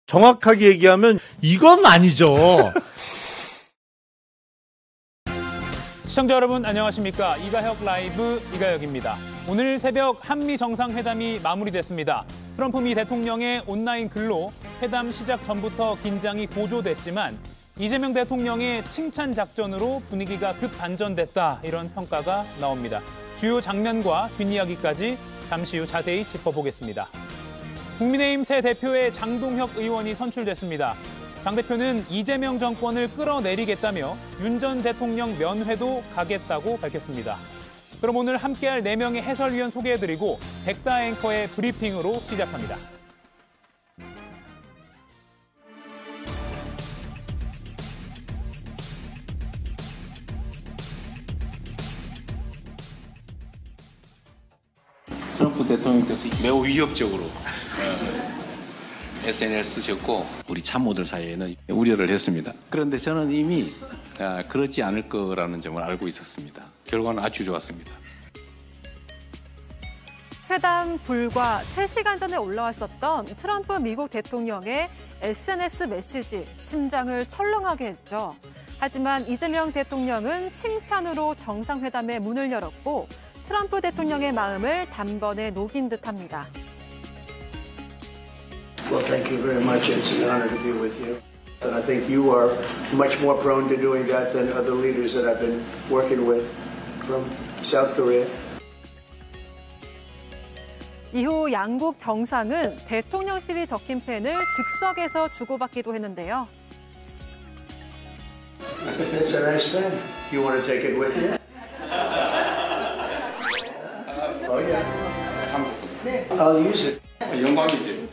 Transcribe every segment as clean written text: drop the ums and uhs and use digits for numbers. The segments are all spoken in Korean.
정확하게 얘기하면 이건 아니죠. 시청자 여러분 안녕하십니까. 이가혁 라이브 이가혁입니다. 오늘 새벽 한미 정상회담이 마무리됐습니다. 트럼프 미 대통령의 온라인 글로 회담 시작 전부터 긴장이 고조됐지만 이재명 대통령의 칭찬 작전으로 분위기가 급 반전됐다, 이런 평가가 나옵니다. 주요 장면과 뒷이야기까지 잠시 후 자세히 짚어보겠습니다. 국민의힘 새 대표의 장동혁 의원이 선출됐습니다. 장 대표는 이재명 정권을 끌어내리겠다며 윤 전 대통령 면회도 가겠다고 밝혔습니다. 그럼 오늘 함께할 4명의 해설위원 소개해드리고 백다 앵커의 브리핑으로 시작합니다. 트럼프 대통령께서 매우 위협적으로 SNS를 쓰셨고 우리 참모들 사이에는 우려를 했습니다. 그런데 저는 이미 그러지 않을 거라는 점을 알고 있었습니다. 결과는 아주 좋았습니다. 회담 불과 3시간 전에 올라왔었던 트럼프 미국 대통령의 SNS 메시지, 심장을 철렁하게 했죠. 하지만 이재명 대통령은 칭찬으로 정상회담의 문을 열었고 트럼프 대통령의 마음을 단번에 녹인 듯합니다. Well, thank you very much. It's an honor to be with you. And I think you are much more prone to doing that than other leaders that I've been working with from South Korea. 이후 양국 정상은 대통령실이 적힌 펜을 즉석에서 주고받기도 했는데요. It's a nice pen. You want to take it with you? Oh yeah. I'll use it. 영광이지.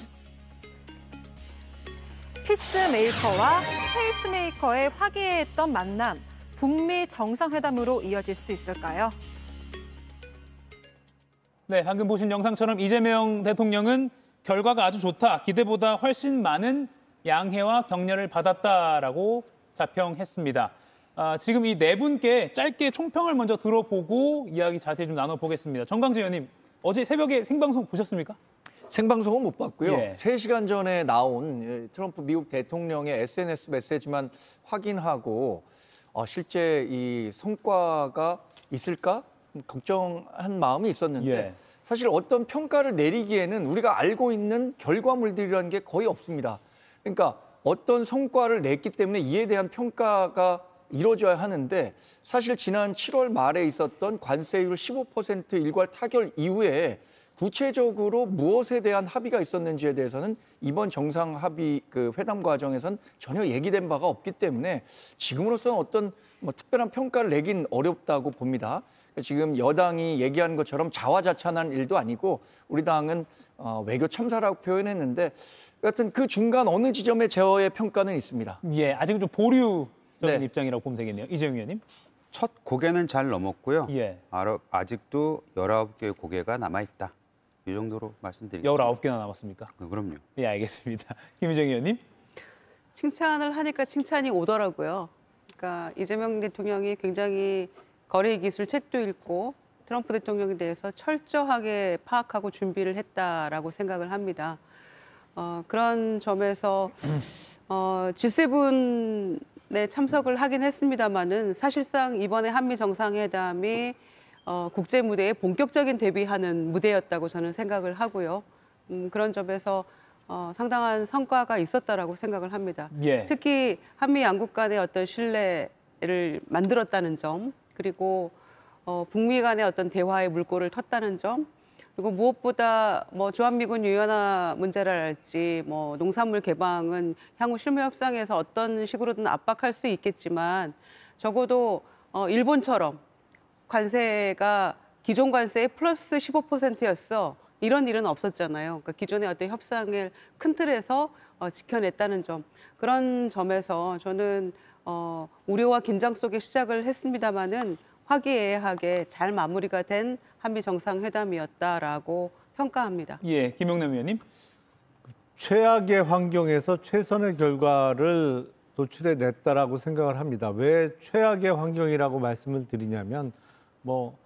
피스메이커와 페이스메이커의 화기애애했던 만남, 북미 정상회담으로 이어질 수 있을까요? 네, 방금 보신 영상처럼 이재명 대통령은 결과가 아주 좋다, 기대보다 훨씬 많은 양해와 격려를 받았다라고 자평했습니다. 지금 이 4분께 짧게 총평을 먼저 들어보고 이야기 자세히 좀 나눠보겠습니다. 정광재 의원님, 어제 새벽에 생방송 보셨습니까? 생방송은 못 봤고요. 예. 3시간 전에 나온 트럼프 미국 대통령의 SNS 메시지만 확인하고 실제 이 성과가 있을까 걱정한 마음이 있었는데 예. 사실 어떤 평가를 내리기에는 우리가 알고 있는 결과물들이라는 게 거의 없습니다. 그러니까 어떤 성과를 냈기 때문에 이에 대한 평가가 이루어져야 하는데 사실 지난 7월 말에 있었던 관세율 15% 일괄 타결 이후에 구체적으로 무엇에 대한 합의가 있었는지에 대해서는 이번 정상 합의 회담 과정에선 전혀 얘기된 바가 없기 때문에 지금으로서는 어떤 특별한 평가를 내긴 어렵다고 봅니다. 지금 여당이 얘기하는 것처럼 자화자찬한 일도 아니고 우리 당은 외교 참사라고 표현했는데 여하튼 그 중간 어느 지점에 저의 평가는 있습니다. 예, 아직은 좀 보류적인 네. 입장이라고 보면 되겠네요. 이재명 의원님. 첫 고개는 잘 넘었고요. 예. 아직도 19개의 고개가 남아있다. 이 정도로 말씀드리겠습니다. 19개나 남았습니까? 그럼요. 예, 알겠습니다. 김유정 의원님. 칭찬을 하니까 칭찬이 오더라고요. 그러니까 이재명 대통령이 굉장히 거래 기술 책도 읽고 트럼프 대통령에 대해서 철저하게 파악하고 준비를 했다라고 생각을 합니다. 그런 점에서 G7에 참석을 하긴 했습니다마는 사실상 이번에 한미 정상회담이 국제 무대에 본격적인 대비하는 무대였다고 저는 생각을 하고요. 그런 점에서 상당한 성과가 있었다라고 생각을 합니다. 예. 특히 한미 양국 간의 어떤 신뢰를 만들었다는 점, 그리고 북미 간의 어떤 대화의 물꼬를 텄다는 점, 그리고 무엇보다 주한미군 유연화 문제랄지 농산물 개방은 향후 실무 협상에서 어떤 식으로든 압박할 수 있겠지만 적어도 일본처럼 관세가 기존 관세의 플러스 15%였어. 이런 일은 없었잖아요. 그러니까 기존의 어떤 협상을 큰 틀에서 지켜냈다는 점. 그런 점에서 저는 우려와 긴장 속에 시작을 했습니다마는 화기애애하게 잘 마무리가 된 한미 정상회담이었다라고 평가합니다. 예, 김용남 의원님. 최악의 환경에서 최선의 결과를 도출해냈다라고 생각을 합니다. 왜 최악의 환경이라고 말씀을 드리냐면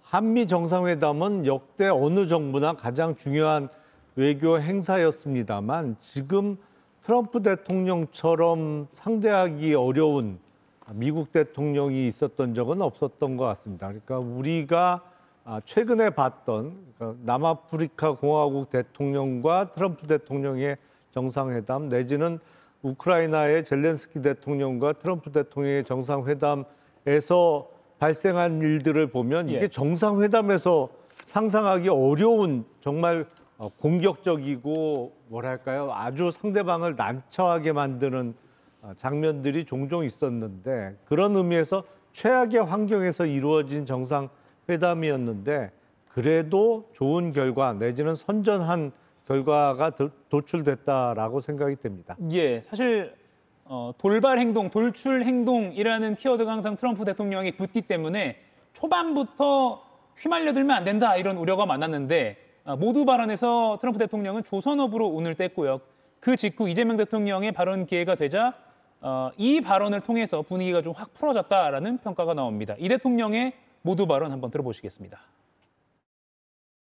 한미 정상회담은 역대 어느 정부나 가장 중요한 외교 행사였습니다만 지금 트럼프 대통령처럼 상대하기 어려운 미국 대통령이 있었던 적은 없었던 것 같습니다. 그러니까 우리가 최근에 봤던 남아프리카 공화국 대통령과 트럼프 대통령의 정상회담 내지는 우크라이나의 젤렌스키 대통령과 트럼프 대통령의 정상회담에서 발생한 일들을 보면 이게 정상회담에서 상상하기 어려운 정말 공격적이고 뭐랄까요 아주 상대방을 난처하게 만드는 장면들이 종종 있었는데 그런 의미에서 최악의 환경에서 이루어진 정상회담이었는데 그래도 좋은 결과 내지는 선전한 결과가 도출됐다라고 생각이 됩니다. 예, 사실 돌발 행동, 돌출 행동이라는 키워드가 항상 트럼프 대통령이 붙기 때문에 초반부터 휘말려들면 안 된다 이런 우려가 많았는데 모두 발언에서 트럼프 대통령은 조선업으로 운을 뗐고요. 그 직후 이재명 대통령의 발언 기회가 되자 이 발언을 통해서 분위기가 좀 확 풀어졌다라는 평가가 나옵니다. 이 대통령의 모두 발언 한번 들어보시겠습니다.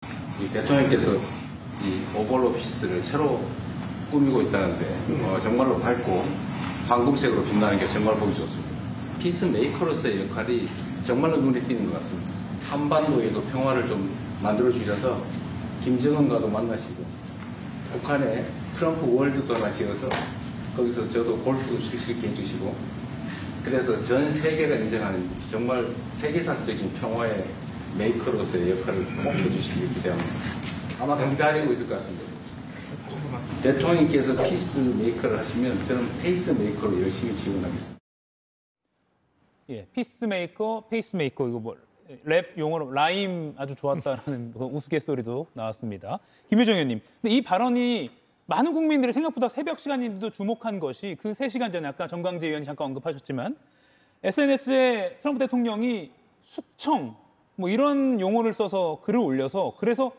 이 대통령께서 이 오벌 오피스를 새로 꾸미고 있다는데 정말로 밝고 황금색으로 빛나는 게 정말 보기 좋습니다. 피스메이커로서의 역할이 정말로 눈에 띄는 것 같습니다. 한반도에도 평화를 좀 만들어주셔서 김정은과도 만나시고 북한에 트럼프 월드도 하나 지어서 거기서 저도 골프도 칠 수 있게 해주시고 그래서 전 세계가 인정하는 정말 세계사적인 평화의 메이커로서의 역할을 꼭 해주시길 기대합니다. 아마 기다리고 있을 것 같습니다. 대통령께서 피스메이커를 하시면 저는 페이스메이커로 열심히 지원하겠습니다. 예, 피스메이커, 페이스메이커 이거 뭐 랩 용어로 라임 아주 좋았다라는 우스갯소리도 나왔습니다. 김유정 의원님, 근데 이 발언이 많은 국민들이 생각보다 새벽 시간인데도 주목한 것이 그 3시간 전에 아까 정광재 의원이 잠깐 언급하셨지만 SNS에 트럼프 대통령이 숙청 뭐 이런 용어를 써서 글을 올려서 그래서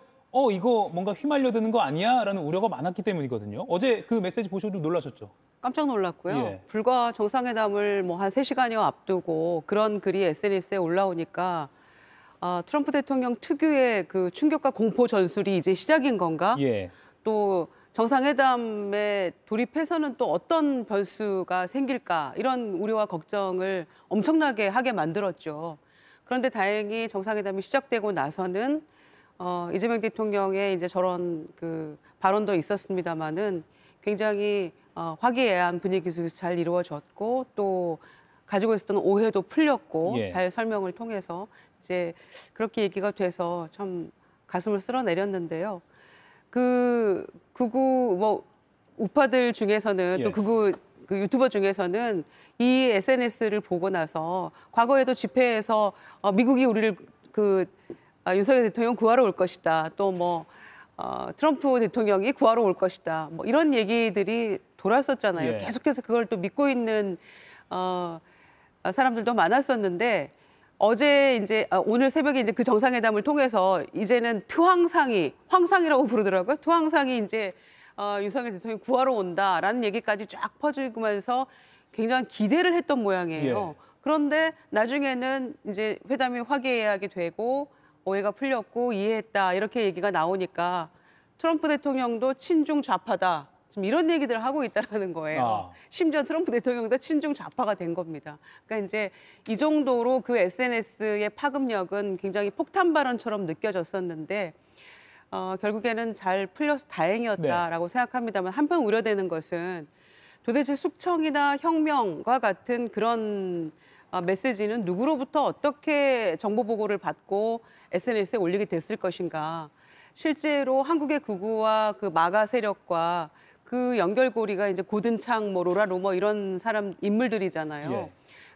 이거 뭔가 휘말려드는 거 아니야? 라는 우려가 많았기 때문이거든요. 어제 그 메시지 보시고 좀 놀라셨죠? 깜짝 놀랐고요. 예. 불과 정상회담을 뭐 한 3시간여 앞두고 그런 글이 SNS에 올라오니까 트럼프 대통령 특유의 그 충격과 공포 전술이 이제 시작인 건가? 예. 또 정상회담에 돌입해서는 또 어떤 변수가 생길까? 이런 우려와 걱정을 엄청나게 하게 만들었죠. 그런데 다행히 정상회담이 시작되고 나서는 이재명 대통령의 이제 저런 그 발언도 있었습니다마는 굉장히 화기애애한 분위기 속에서 잘 이루어졌고 또 가지고 있었던 오해도 풀렸고 예. 잘 설명을 통해서 이제 그렇게 얘기가 돼서 참 가슴을 쓸어내렸는데요. 그 극우 뭐 우파들 중에서는 예. 또 극우 그 유튜버 중에서는 이 SNS를 보고 나서 과거에도 집회에서 미국이 우리를 윤석열 대통령 구하러 올 것이다. 또 뭐 트럼프 대통령이 구하러 올 것이다. 뭐 이런 얘기들이 돌았었잖아요. 예. 계속해서 그걸 또 믿고 있는 사람들도 많았었는데 어제 이제 오늘 새벽에 이제 그 정상회담을 통해서 이제는 황상이라고 부르더라고요. 트황상이 이제 윤석열 대통령 구하러 온다라는 얘기까지 쫙 퍼지면서 굉장히 기대를 했던 모양이에요. 예. 그런데 나중에는 이제 회담이 화기애애하게 되고 오해가 풀렸고 이해했다 이렇게 얘기가 나오니까 트럼프 대통령도 친중 좌파다. 지금 이런 얘기들을 하고 있다는 거예요. 심지어 트럼프 대통령도 친중 좌파가 된 겁니다. 그러니까 이제 이 정도로 그 SNS의 파급력은 굉장히 폭탄 발언처럼 느껴졌었는데 결국에는 잘 풀려서 다행이었다라고 생각합니다만 한편 우려되는 것은 도대체 숙청이나 혁명과 같은 그런 메시지는 누구로부터 어떻게 정보 보고를 받고 SNS에 올리게 됐을 것인가. 실제로 한국의 극우와 그 마가 세력과 그 연결고리가 이제 고든창, 뭐 로라 로머 이런 인물들이잖아요. 예.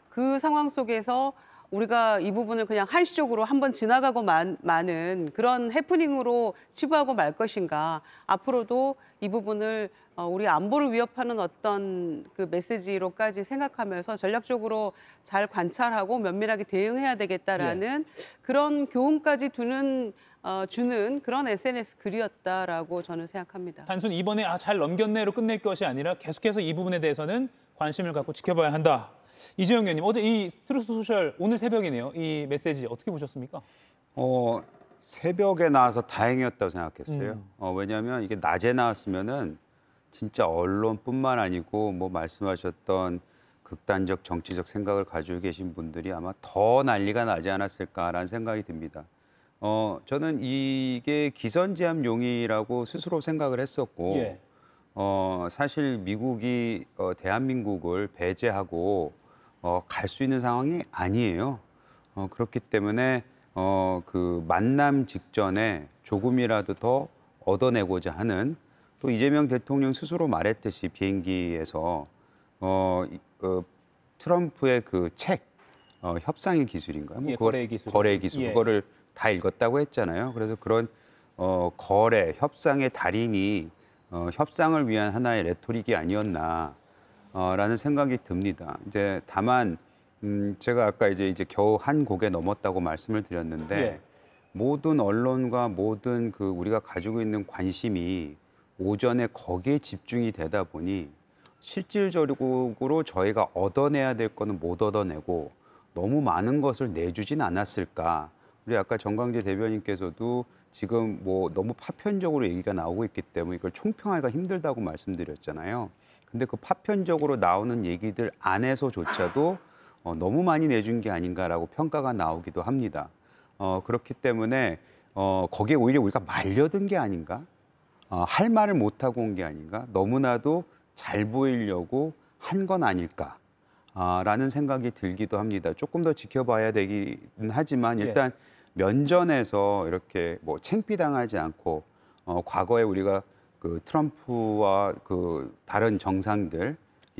그 상황 속에서 우리가 이 부분을 그냥 한시적으로 한번 지나가고 마는 그런 해프닝으로 치부하고 말 것인가. 앞으로도 이 부분을 우리 안보를 위협하는 어떤 그 메시지로까지 생각하면서 전략적으로 잘 관찰하고 면밀하게 대응해야 되겠다라는 그런 교훈까지 주는 그런 SNS 글이었다라고 저는 생각합니다. 단순히 이번에 잘 넘겼네로 끝낼 것이 아니라 계속해서 이 부분에 대해서는 관심을 갖고 지켜봐야 한다. 이재영 의원님, 어제 이 트루스 소셜 오늘 새벽이네요. 이 메시지 어떻게 보셨습니까? 새벽에 나와서 다행이었다고 생각했어요. 왜냐하면 이게 낮에 나왔으면은 진짜 언론뿐만 아니고 뭐 말씀하셨던 극단적 정치적 생각을 가지고 계신 분들이 아마 더 난리가 나지 않았을까라는 생각이 듭니다. 저는 이게 기선제압용이라고 스스로 생각을 했었고 예. 사실 미국이 대한민국을 배제하고 갈 수 있는 상황이 아니에요. 그렇기 때문에 그 만남 직전에 조금이라도 더 얻어내고자 하는, 또 이재명 대통령 스스로 말했듯이 비행기에서 트럼프의 그 책, 협상의 기술인가요? 예, 거래의 기술. 거래의 기술. 예. 그거를 다 읽었다고 했잖아요. 그래서 그런 거래, 협상의 달인이 협상을 위한 하나의 레토릭이 아니었나라는 생각이 듭니다. 이제 다만 제가 아까 이제 겨우 한 곡에 넘었다고 말씀을 드렸는데 예. 모든 언론과 모든 그 우리가 가지고 있는 관심이 오전에 거기에 집중이 되다 보니 실질적으로 저희가 얻어내야 될 거는 못 얻어내고 너무 많은 것을 내주진 않았을까. 우리 아까 정광재 대변인께서도 지금 뭐 너무 파편적으로 얘기가 나오고 있기 때문에 이걸 총평하기가 힘들다고 말씀드렸잖아요. 근데 그 파편적으로 나오는 얘기들 안에서조차도 너무 많이 내준 게 아닌가라고 평가가 나오기도 합니다. 그렇기 때문에 거기에 오히려 우리가 말려든 게 아닌가? 할 말을 못하고 온 게 아닌가? 너무나도 잘 보이려고 한 건 아닐까? 라는 생각이 들기도 합니다. 조금 더 지켜봐야 되긴 하지만 일단 면전에서 이렇게 뭐 창피당하지 않고 과거에 우리가 그 트럼프와 그 다른 정상들이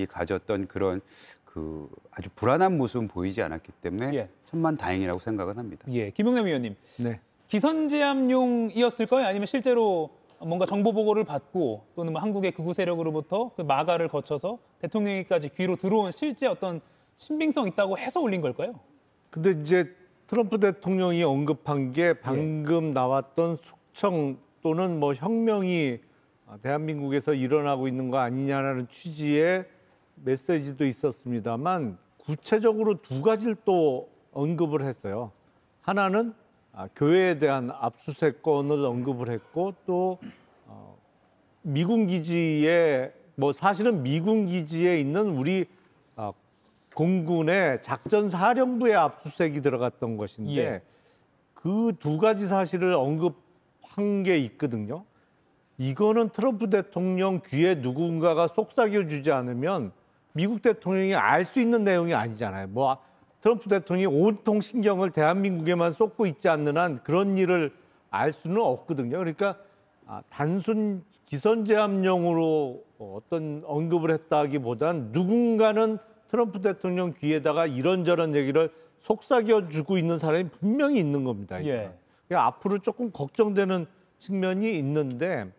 가졌던 그런 그 아주 불안한 모습은 보이지 않았기 때문에 천만 다행이라고 생각은 합니다. 예, 김용남 위원님. 네. 기선제압용이었을까요? 아니면 실제로 뭔가 정보 보고를 받고 또는 뭐 한국의 극우 세력으로부터 그 마가를 거쳐서 대통령에게까지 귀로 들어온 실제 어떤 신빙성 있다고 해서 올린 걸까요? 근데 이제 트럼프 대통령이 언급한 게 방금 나왔던 숙청 또는 뭐 혁명이 대한민국에서 일어나고 있는 거 아니냐라는 취지의 메시지도 있었습니다만 구체적으로 두 가지를 또 언급을 했어요. 하나는 교회에 대한 압수수색건을 언급을 했고 또 미군 기지에 뭐 사실은 미군 기지에 있는 우리 공군의 작전사령부에 압수수색이 들어갔던 것인데 그 두 가지 사실을 언급한 게 있거든요. 이거는 트럼프 대통령 귀에 누군가가 속삭여주지 않으면 미국 대통령이 알 수 있는 내용이 아니잖아요. 뭐 트럼프 대통령이 온통 신경을 대한민국에만 쏟고 있지 않는 한 그런 일을 알 수는 없거든요. 그러니까 단순 기선제압용으로 어떤 언급을 했다기보단 누군가는 트럼프 대통령 귀에다가 이런저런 얘기를 속삭여주고 있는 사람이 분명히 있는 겁니다. 그러니까 앞으로 조금 걱정되는 측면이 있는데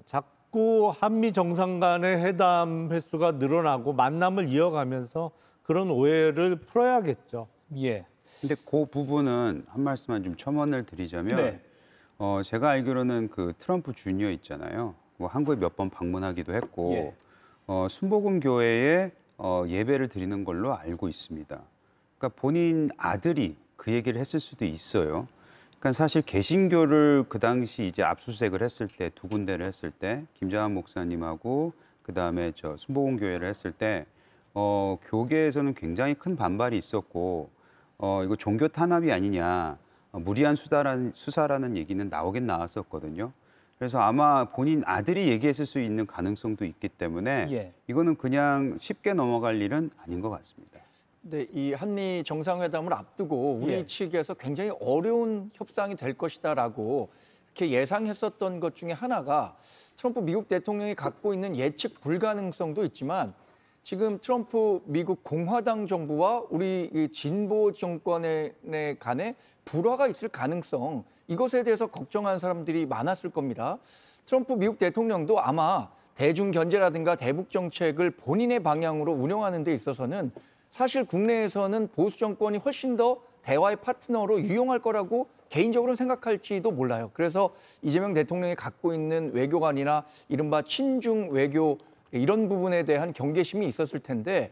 자꾸 한미 정상 간의 회담 횟수가 늘어나고 만남을 이어가면서 그런 오해를 풀어야겠죠. 예. 근데 그 부분은 한 말씀만 좀 첨언을 드리자면 제가 알기로는 그 트럼프 주니어 있잖아요. 뭐 한국에 몇 번 방문하기도 했고 순복음 교회에 예배를 드리는 걸로 알고 있습니다. 그러니까 본인 아들이 그 얘기를 했을 수도 있어요. 그러니까 사실 개신교를 그 당시 이제 압수수색을 했을 때 두 군데를 했을 때 김장한 목사님하고 그다음에 저 순복음 교회를 했을 때 교계에서는 굉장히 큰 반발이 있었고 이거 종교 탄압이 아니냐 무리한 수사라는 얘기는 나오긴 나왔었거든요. 그래서 아마 본인 아들이 얘기했을 수 있는 가능성도 있기 때문에 이거는 그냥 쉽게 넘어갈 일은 아닌 것 같습니다. 네, 이 한미 정상회담을 앞두고 우리 측에서 굉장히 어려운 협상이 될 것이다라고 이렇게 예상했었던 것 중에 하나가 트럼프 미국 대통령이 갖고 있는 예측 불가능성도 있지만 지금 트럼프 미국 공화당 정부와 우리 이 진보 정권의 간에 불화가 있을 가능성, 이것에 대해서 걱정하는 사람들이 많았을 겁니다. 트럼프 미국 대통령도 아마 대중 견제라든가 대북 정책을 본인의 방향으로 운영하는 데 있어서는 사실 국내에서는 보수 정권이 훨씬 더 대화의 파트너로 유용할 거라고 개인적으로 생각할지도 몰라요. 그래서 이재명 대통령이 갖고 있는 외교관이나 이른바 친중 외교 이런 부분에 대한 경계심이 있었을 텐데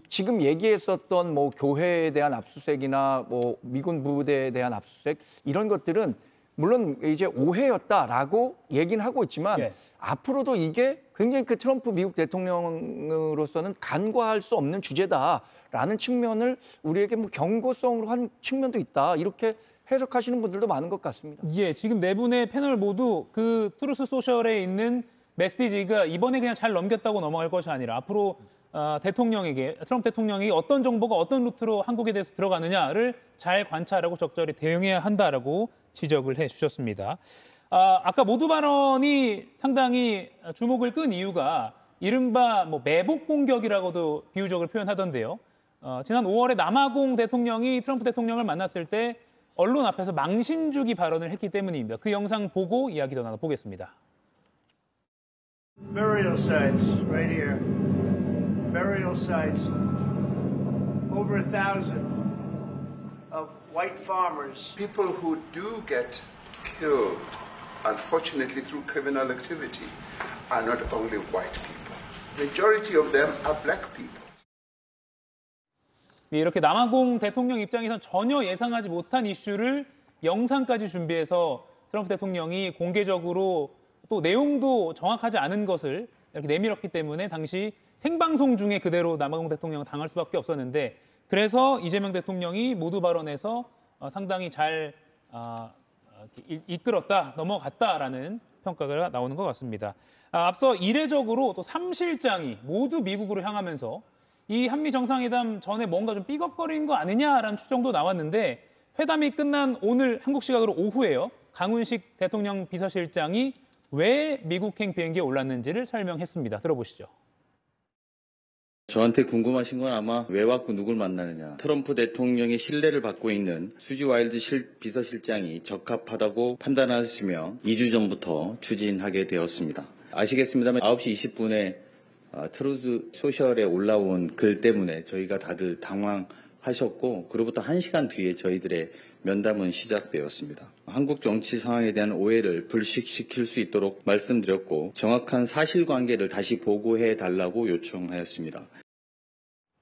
지금 얘기했었던 뭐 교회에 대한 압수수색이나 뭐 미군 부대에 대한 압수수색 이런 것들은 물론 이제 오해였다라고 얘기는 하고 있지만 앞으로도 이게 굉장히 그 트럼프 미국 대통령으로서는 간과할 수 없는 주제다라는 측면을 우리에게 뭐 경고성으로 한 측면도 있다. 이렇게 해석하시는 분들도 많은 것 같습니다. 예, 지금 네 분의 패널 모두 그 트루스 소셜에 있는 메시지가 이번에 그냥 잘 넘겼다고 넘어갈 것이 아니라 앞으로 트럼프 대통령이 어떤 정보가 어떤 루트로 한국에 대해서 들어가느냐를 잘 관찰하고 적절히 대응해야 한다라고 지적을 해주셨습니다. 아까 모두 발언이 상당히 주목을 끈 이유가 이른바 뭐 매복 공격이라고도 비유적으로 표현하던데요. 지난 5월에 남아공 대통령이 트럼프 대통령을 만났을 때 언론 앞에서 망신주기 발언을 했기 때문입니다. 그 영상 보고 이야기 더 나눠보겠습니다. Burial sites right here. Burial sites. Over 1,000 of white farmers. People who do get killed, unfortunately through criminal activity, are not only white people. Majority of them are black people. 이렇게 남아공 대통령 입장에선 전혀 예상하지 못한 이슈를 영상까지 준비해서 트럼프 대통령이 공개적으로 또 내용도 정확하지 않은 것을 이렇게 내밀었기 때문에 당시 생방송 중에 그대로 남아공 대통령은 당할 수밖에 없었는데 그래서 이재명 대통령이 모두 발언에서 상당히 잘 이끌었다, 넘어갔다라는 평가가 나오는 것 같습니다. 앞서 이례적으로 또 3실장이 모두 미국으로 향하면서 이 한미 정상회담 전에 뭔가 좀 삐걱거리는 거 아니냐라는 추정도 나왔는데 회담이 끝난 오늘 한국 시각으로 오후에요. 강훈식 대통령 비서실장이 왜 미국행 비행기에 올랐는지를 설명했습니다. 들어보시죠. 저한테 궁금하신 건 아마 왜 왔고 누굴 만나느냐. 트럼프 대통령의 신뢰를 받고 있는 수지 와일드 비서실장이 적합하다고 판단하시며 2주 전부터 추진하게 되었습니다. 아시겠습니다만 9시 20분에 트루드 소셜에 올라온 글 때문에 저희가 다들 당황하셨고 그로부터 1시간 뒤에 저희들의 면담은 시작되었습니다. 한국 정치 상황에 대한 오해를 불식시킬 수 있도록 말씀드렸고 정확한 사실관계를 다시 보고해 달라고 요청하였습니다.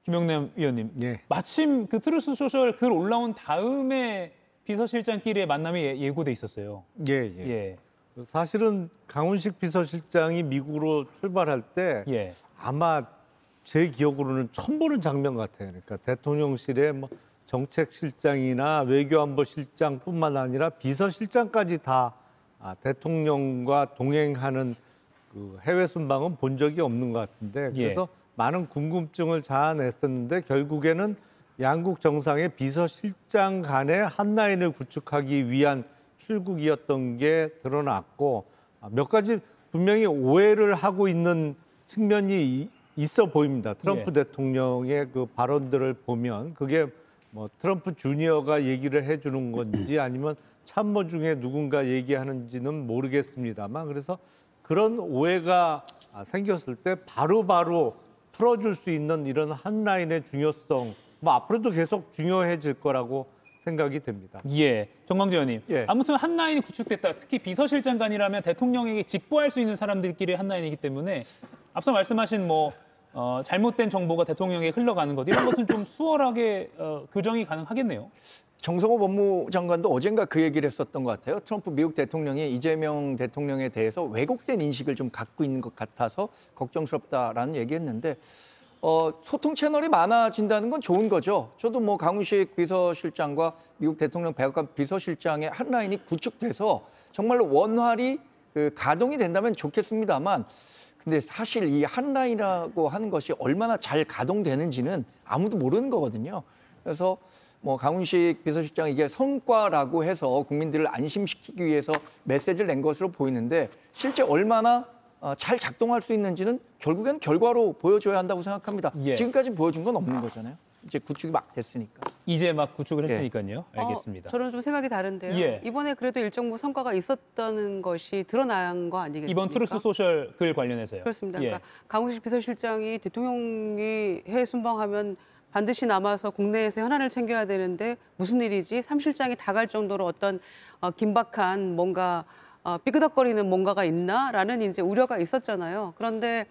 김영남 위원님, 예. 마침 그 트루스 소셜 글 올라온 다음에 비서실장끼리의 만남이 예고돼 있었어요. 예. 예. 사실은 강훈식 비서실장이 미국으로 출발할 때 예. 아마 제 기억으로는 처음 보는 장면 같아요. 그러니까 대통령실에 뭐 정책실장이나 외교안보실장뿐만 아니라 비서실장까지 다 대통령과 동행하는 그 해외 순방은 본 적이 없는 것 같은데 그래서 많은 궁금증을 자아냈었는데 결국에는 양국 정상의 비서실장 간의 한 라인을 구축하기 위한 출국이었던 게 드러났고 몇 가지 분명히 오해를 하고 있는 측면이 있어 보입니다. 트럼프 대통령의 그 발언들을 보면 그게 뭐 트럼프 주니어가 얘기를 해주는 건지 아니면 참모 중에 누군가 얘기하는지는 모르겠습니다만 그래서 그런 오해가 생겼을 때 바로바로 풀어줄 수 있는 이런 한 라인의 중요성 뭐 앞으로도 계속 중요해질 거라고 생각이 됩니다. 예, 정광재 의원님. 예. 아무튼 한 라인이 구축됐다. 특히 비서실장 간이라면 대통령에게 직보할 수 있는 사람들끼리 한 라인이기 때문에 앞서 말씀하신 뭐 잘못된 정보가 대통령에게 흘러가는 것 이런 것은 좀 수월하게 교정이 가능하겠네요. 정성호 법무장관도 어젠가 그 얘기를 했었던 것 같아요. 트럼프 미국 대통령이 이재명 대통령에 대해서 왜곡된 인식을 좀 갖고 있는 것 같아서 걱정스럽다라는 얘기했는데 소통 채널이 많아진다는 건 좋은 거죠. 저도 뭐 강훈식 비서실장과 미국 대통령 백악관 비서실장의 한 라인이 구축돼서 정말로 원활히 가동이 된다면 좋겠습니다만 근데 사실 이 한 라인이라고 하는 것이 얼마나 잘 가동되는지는 아무도 모르는 거거든요. 그래서 뭐 강훈식 비서실장 이게 성과라고 해서 국민들을 안심시키기 위해서 메시지를 낸 것으로 보이는데 실제 얼마나 잘 작동할 수 있는지는 결국엔 결과로 보여줘야 한다고 생각합니다. 예. 지금까지 보여준 건 없는 거잖아요. 이제 구축이 막 됐으니까. 이제 막 구축을 했으니까요. 알겠습니다. 저는 좀 생각이 다른데요. 예. 이번에 그래도 일정 부분 성과가 있었다는 것이 드러난 거 아니겠습니까? 이번 트루스 소셜 글 관련해서요. 그렇습니다. 예. 그러니까 강훈식 비서실장이 대통령이 해외 순방하면 반드시 남아서 국내에서 현안을 챙겨야 되는데 무슨 일이지? 3실장이 다 갈 정도로 어떤 긴박한 뭔가 삐그덕거리는 뭔가가 있나라는 이제 우려가 있었잖아요. 그런데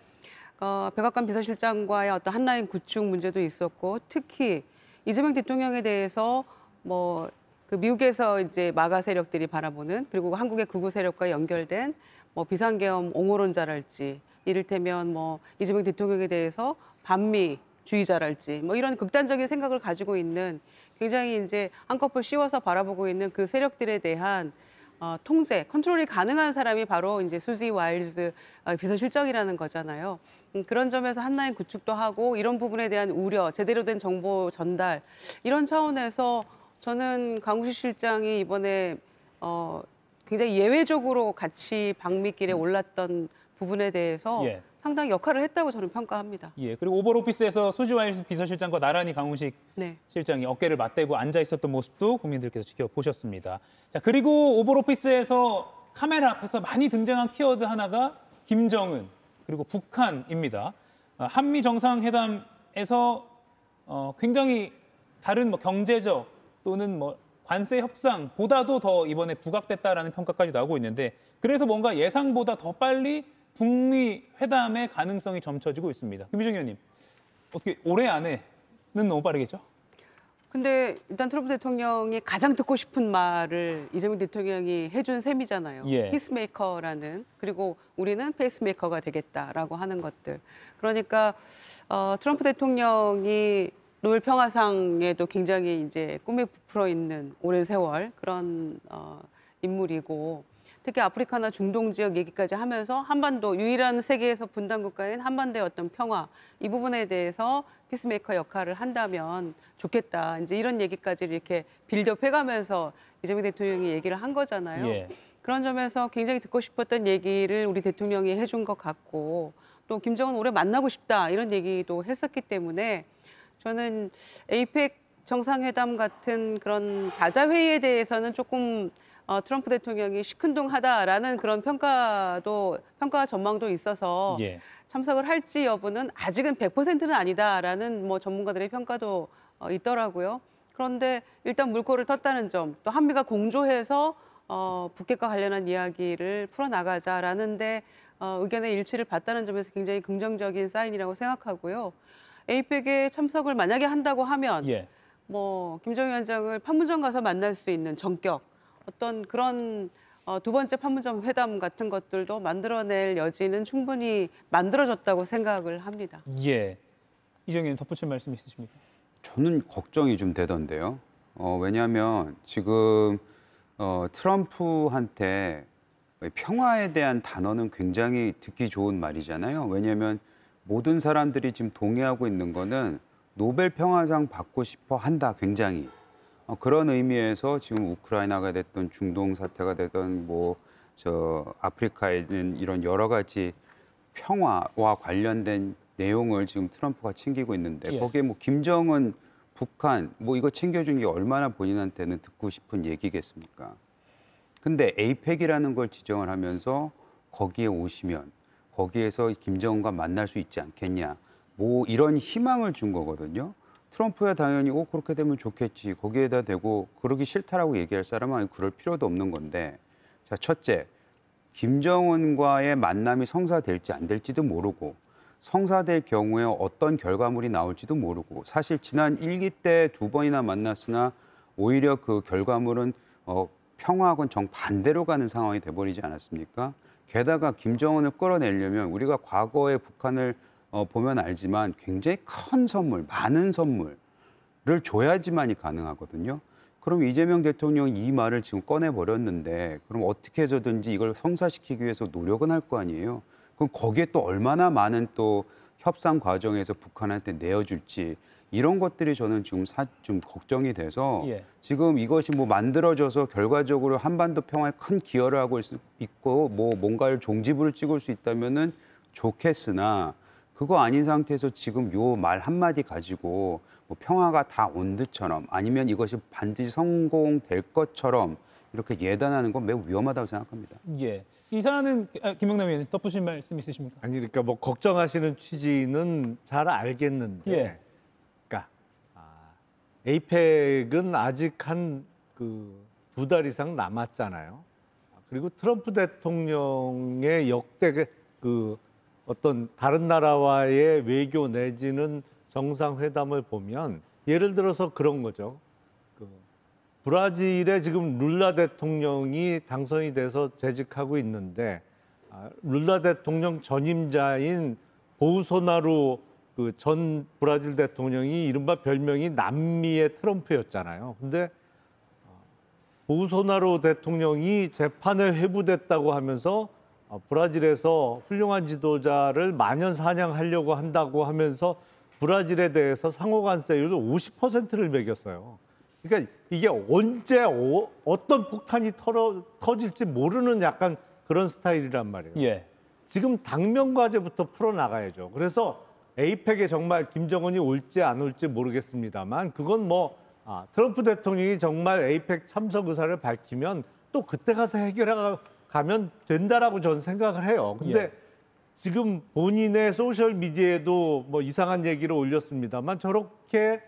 백악관 비서실장과의 어떤 한라인 구축 문제도 있었고 특히 이재명 대통령에 대해서 뭐 그 미국에서 이제 마가 세력들이 바라보는 그리고 한국의 극우 세력과 연결된 뭐 비상계엄 옹호론자랄지 이를테면 뭐 이재명 대통령에 대해서 반미주의자랄지 뭐 이런 극단적인 생각을 가지고 있는 굉장히 이제 한꺼풀 씌워서 바라보고 있는 그 세력들에 대한 통제, 컨트롤이 가능한 사람이 바로 이제 수지 와일즈 비서실장이라는 거잖아요. 그런 점에서 한라인 구축도 하고 이런 부분에 대한 우려, 제대로 된 정보 전달 이런 차원에서 저는 강훈식 실장이 이번에 굉장히 예외적으로 같이 방미길에 올랐던 부분에 대해서 예. 상당히 역할을 했다고 저는 평가합니다. 예, 그리고 오벌오피스에서 수지 와일즈 비서실장과 나란히 강훈식 네. 실장이 어깨를 맞대고 앉아 있었던 모습도 국민들께서 지켜보셨습니다. 자, 그리고 오벌오피스에서 카메라 앞에서 많이 등장한 키워드 하나가 김정은 그리고 북한입니다. 한미 정상회담에서 굉장히 다른 뭐 경제적 또는 뭐 관세 협상보다도 더 이번에 부각됐다라는 평가까지 나오고 있는데 그래서 뭔가 예상보다 더 빨리 북미 회담의 가능성이 점쳐지고 있습니다. 김희정 의원님, 어떻게 올해 안에는 너무 빠르겠죠? 근데 일단 트럼프 대통령이 가장 듣고 싶은 말을 이재명 대통령이 해준 셈이잖아요. 예. 피스메이커라는, 그리고 우리는 페이스메이커가 되겠다라고 하는 것들. 그러니까 트럼프 대통령이 노벨 평화상에도 굉장히 이제 꿈에 부풀어 있는 오랜 세월 그런 인물이고, 특히 아프리카나 중동 지역 얘기까지 하면서 한반도, 유일한 세계에서 분단 국가인 한반도의 어떤 평화, 이 부분에 대해서 피스메이커 역할을 한다면 좋겠다. 이제 이런 얘기까지 이렇게 빌드업 해가면서 이재명 대통령이 얘기를 한 거잖아요. 예. 그런 점에서 굉장히 듣고 싶었던 얘기를 우리 대통령이 해준 것 같고, 또 김정은 올해 만나고 싶다 이런 얘기도 했었기 때문에 저는 에이펙 정상회담 같은 그런 다자회의에 대해서는 조금 트럼프 대통령이 시큰둥하다라는 그런 평가 전망도 있어서 예. 참석을 할지 여부는 아직은 100%는 아니다라는 뭐 전문가들의 평가도 있더라고요. 그런데 일단 물꼬를 텄다는 점, 또 한미가 공조해서 북핵과 관련한 이야기를 풀어나가자라는데 의견의 일치를 봤다는 점에서 굉장히 긍정적인 사인이라고 생각하고요. 에이펙에 참석을 만약에 한다고 하면 예. 뭐 김정일 위원장을 판문점 가서 만날 수 있는 전격 어떤 그런 두 번째 판문점 회담 같은 것들도 만들어낼 여지는 충분히 만들어졌다고 생각을 합니다. 예. 이정 의원 덧붙일 말씀 있으십니까? 저는 걱정이 좀 되던데요. 왜냐하면 지금 트럼프한테 평화에 대한 단어는 굉장히 듣기 좋은 말이잖아요. 왜냐하면 모든 사람들이 지금 동의하고 있는 거는 노벨 평화상 받고 싶어 한다, 굉장히. 그런 의미에서 지금 우크라이나가 됐든 중동 사태가 되든 뭐 아프리카에 있는 이런 여러 가지 평화와 관련된 내용을 지금 트럼프가 챙기고 있는데 예. 거기에 뭐 김정은, 북한 뭐 이거 챙겨준 게 얼마나 본인한테는 듣고 싶은 얘기겠습니까? 근데 에이펙이라는 걸 지정을 하면서 거기에 오시면 거기에서 김정은과 만날 수 있지 않겠냐, 뭐 이런 희망을 준 거거든요. 트럼프야 당연히 그렇게 되면 좋겠지, 거기에다 대고 그러기 싫다라고 얘기할 사람은 그럴 필요도 없는 건데, 자, 첫째, 김정은과의 만남이 성사될지 안 될지도 모르고 성사될 경우에 어떤 결과물이 나올지도 모르고, 사실 지난 1기 때 2번이나 만났으나 오히려 그 결과물은 평화하고는 정반대로 가는 상황이 돼버리지 않았습니까? 게다가 김정은을 끌어내려면 우리가 과거의 북한을 보면 알지만 굉장히 큰 선물, 많은 선물을 줘야지만이 가능하거든요. 그럼 이재명 대통령이 이 말을 지금 꺼내버렸는데 그럼 어떻게 해서든지 이걸 성사시키기 위해서 노력은 할 거 아니에요. 그럼 거기에 또 얼마나 많은 또 협상 과정에서 북한한테 내어줄지, 이런 것들이 저는 지금 좀 걱정이 돼서 예. 지금 이것이 뭐 만들어져서 결과적으로 한반도 평화에 큰 기여를 하고 있고 뭐 뭔가를 종지부를 찍을 수 있다면은 좋겠으나, 그거 아닌 상태에서 지금 요 말 한마디 가지고 뭐 평화가 다 온 듯처럼 아니면 이것이 반드시 성공될 것처럼 이렇게 예단하는 건 매우 위험하다고 생각합니다. 예. 이 사안은 김영남 의원님 덧붙일 말씀 있으십니까? 아니 그러니까 뭐 걱정하시는 취지는 잘 알겠는데, 예. 그러니까 에이펙은 아직 한 2달 이상 남았잖아요. 그리고 트럼프 대통령의 역대 어떤 다른 나라와의 외교 내지는 정상회담을 보면 예를 들어서 그런 거죠. 브라질에 지금 룰라 대통령이 당선이 돼서 재직하고 있는데 룰라 대통령 전임자인 보우소나루 그 전 브라질 대통령이 이른바 별명이 남미의 트럼프였잖아요. 근데 보우소나루 대통령이 재판에 회부됐다고 하면서 브라질에서 훌륭한 지도자를 만연 사냥하려고 한다고 하면서 브라질에 대해서 상호간세율을 50%를 매겼어요. 그러니까 이게 언제 어떤 폭탄이 터질지 모르는 약간 그런 스타일이란 말이에요. 예. 지금 당면 과제부터 풀어나가야죠. 그래서 에이펙에 정말 김정은이 올지 안 올지 모르겠습니다만 그건 뭐 트럼프 대통령이 정말 에이펙 참석 의사를 밝히면 또 그때 가서 해결해 가면 된다라고 저는 생각을 해요. 근데 예. 지금 본인의 소셜 미디어에도 뭐 이상한 얘기를 올렸습니다만 저렇게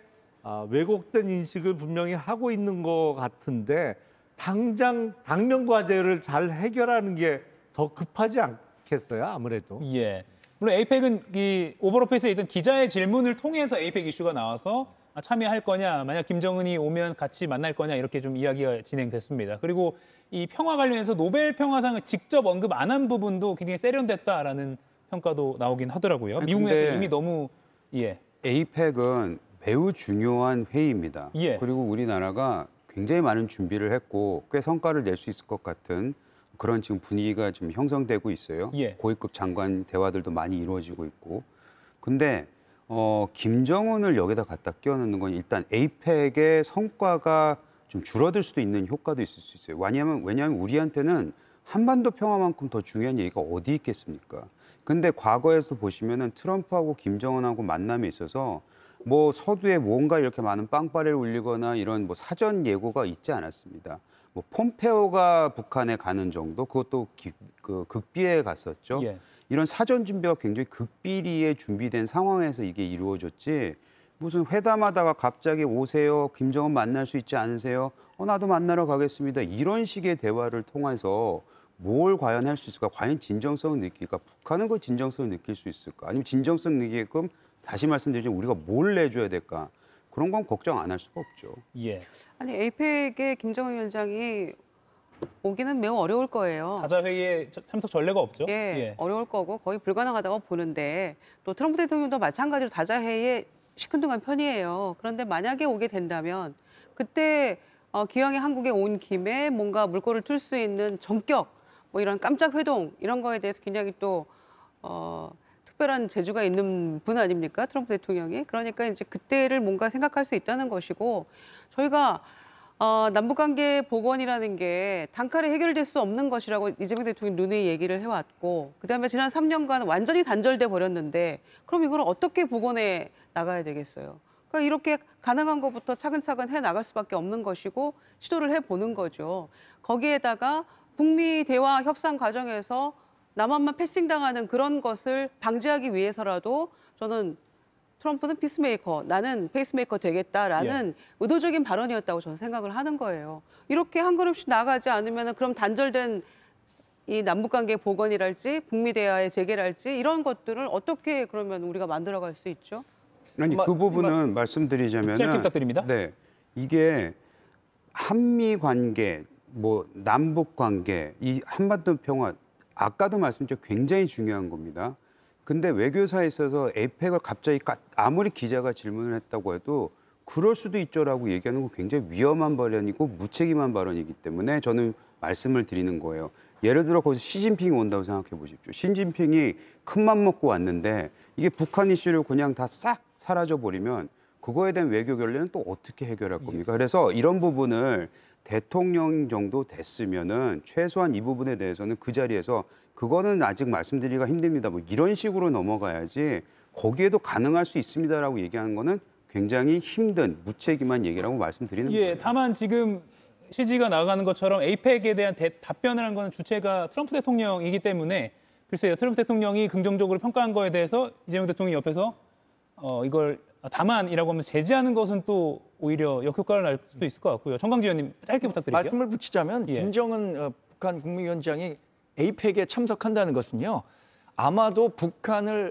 왜곡된 인식을 분명히 하고 있는 것 같은데 당장 당면 과제를 잘 해결하는 게 더 급하지 않겠어요? 아무래도. 예. 물론 에이펙은 이 오버로페이스에 있던 기자의 질문을 통해서 에이펙 이슈가 나와서 참여할 거냐, 만약 김정은이 오면 같이 만날 거냐 이렇게 좀 이야기가 진행됐습니다. 그리고 이 평화 관련해서 노벨 평화상을 직접 언급 안 한 부분도 굉장히 세련됐다라는 평가도 나오긴 하더라고요. 미국 내에서 이미 너무 에이펙은 매우 중요한 회의입니다. 예. 그리고 우리나라가 굉장히 많은 준비를 했고 꽤 성과를 낼 수 있을 것 같은 그런 지금 분위기가 지금 형성되고 있어요. 예. 고위급 장관 대화들도 많이 이루어지고 있고. 근데 김정은을 여기다 갖다 끼워넣는 건 일단 에이펙의 성과가 좀 줄어들 수도 있는 효과도 있을 수 있어요. 왜냐하면 우리한테는 한반도 평화만큼 더 중요한 얘기가 어디 있겠습니까? 근데 과거에서 보시면은 트럼프하고 김정은하고 만남에 있어서 뭐 서두에 뭔가 이렇게 많은 빵빠레를 울리거나 이런 뭐 사전 예고가 있지 않았습니다. 뭐 폼페오가 북한에 가는 정도, 그것도 극비에 갔었죠. 예. 이런 사전 준비가 굉장히 극비리에 준비된 상황에서 이게 이루어졌지. 무슨 회담하다가 갑자기 오세요, 김정은 만날 수 있지 않으세요? 나도 만나러 가겠습니다. 이런 식의 대화를 통해서 뭘 과연 할 수 있을까? 과연 진정성을 느낄까? 북한은 그 진정성을 느낄 수 있을까? 아니면 진정성 느끼게끔 다시 말씀드리지만 우리가 뭘 내줘야 될까? 그런 건 걱정 안 할 수가 없죠. 예. 아니 에이펙에 김정은 위원장이 오기는 매우 어려울 거예요. 다자회의에 참석 전례가 없죠. 예, 어려울 거고 거의 불가능하다고 보는데 또 트럼프 대통령도 마찬가지로 다자회의에 시큰둥한 편이에요. 그런데 만약에 오게 된다면 그때 기왕에 한국에 온 김에 뭔가 물꼬를 틀 수 있는 전격 뭐 이런 깜짝 회동 이런 거에 대해서 굉장히 또 특별한 재주가 있는 분 아닙니까? 트럼프 대통령이. 그러니까 이제 그때를 뭔가 생각할 수 있다는 것이고 저희가 남북관계 복원이라는 게 단칼에 해결될 수 없는 것이라고 이재명 대통령이 누누이 얘기를 해왔고 그다음에 지난 3년간 완전히 단절돼 버렸는데 그럼 이걸 어떻게 복원해 나가야 되겠어요? 그러니까 이렇게 가능한 것부터 차근차근 해 나갈 수밖에 없는 것이고 시도를 해보는 거죠. 거기에다가 북미 대화 협상 과정에서 남한만 패싱당하는 그런 것을 방지하기 위해서라도 저는 트럼프는 피스메이커, 나는 페이스메이커 되겠다라는 의도적인 발언이었다고 저는 생각을 하는 거예요. 이렇게 한 걸음씩 나가지 않으면 그럼 단절된 이 남북관계 복원이랄지 북미 대화의 재개랄지 이런 것들을 어떻게 그러면 우리가 만들어갈 수 있죠? 아니 그 부분은 말씀드리자면 짧게 부탁드립니다. 네, 이게 한미 관계, 뭐 남북 관계, 이 한반도 평화 아까도 말씀드렸죠 굉장히 중요한 겁니다. 근데 외교사에 있어서 에이펙을 갑자기 아무리 기자가 질문을 했다고 해도 그럴 수도 있죠라고 얘기하는 건 굉장히 위험한 발언이고 무책임한 발언이기 때문에 저는 말씀을 드리는 거예요. 예를 들어 거기서 시진핑이 온다고 생각해 보십시오. 시진핑이 큰맘 먹고 왔는데 이게 북한 이슈를 그냥 다 싹 사라져 버리면 그거에 대한 외교 결례는 또 어떻게 해결할 겁니까? 그래서 이런 부분을 대통령 정도 됐으면은 최소한 이 부분에 대해서는 그 자리에서 그거는 아직 말씀드리기가 힘듭니다. 뭐 이런 식으로 넘어가야지 거기에도 가능할 수 있습니다라고 얘기하는 거는 굉장히 힘든 무책임한 얘기라고 말씀드리는 거예요. 다만 지금 CG가 나가는 것처럼 에이펙에 대한 답변을 한 거는 주체가 트럼프 대통령이기 때문에 글쎄요. 트럼프 대통령이 긍정적으로 평가한 거에 대해서 이재명 대통령이 옆에서 이걸 다만이라고 하면서 제지하는 것은 또 오히려 역효과를 날 수도 있을 것 같고요. 정강지 의원님 짧게 부탁드릴게요. 말씀을 붙이자면 김정은 북한 국무위원장이 에이펙에 참석한다는 것은요. 아마도 북한이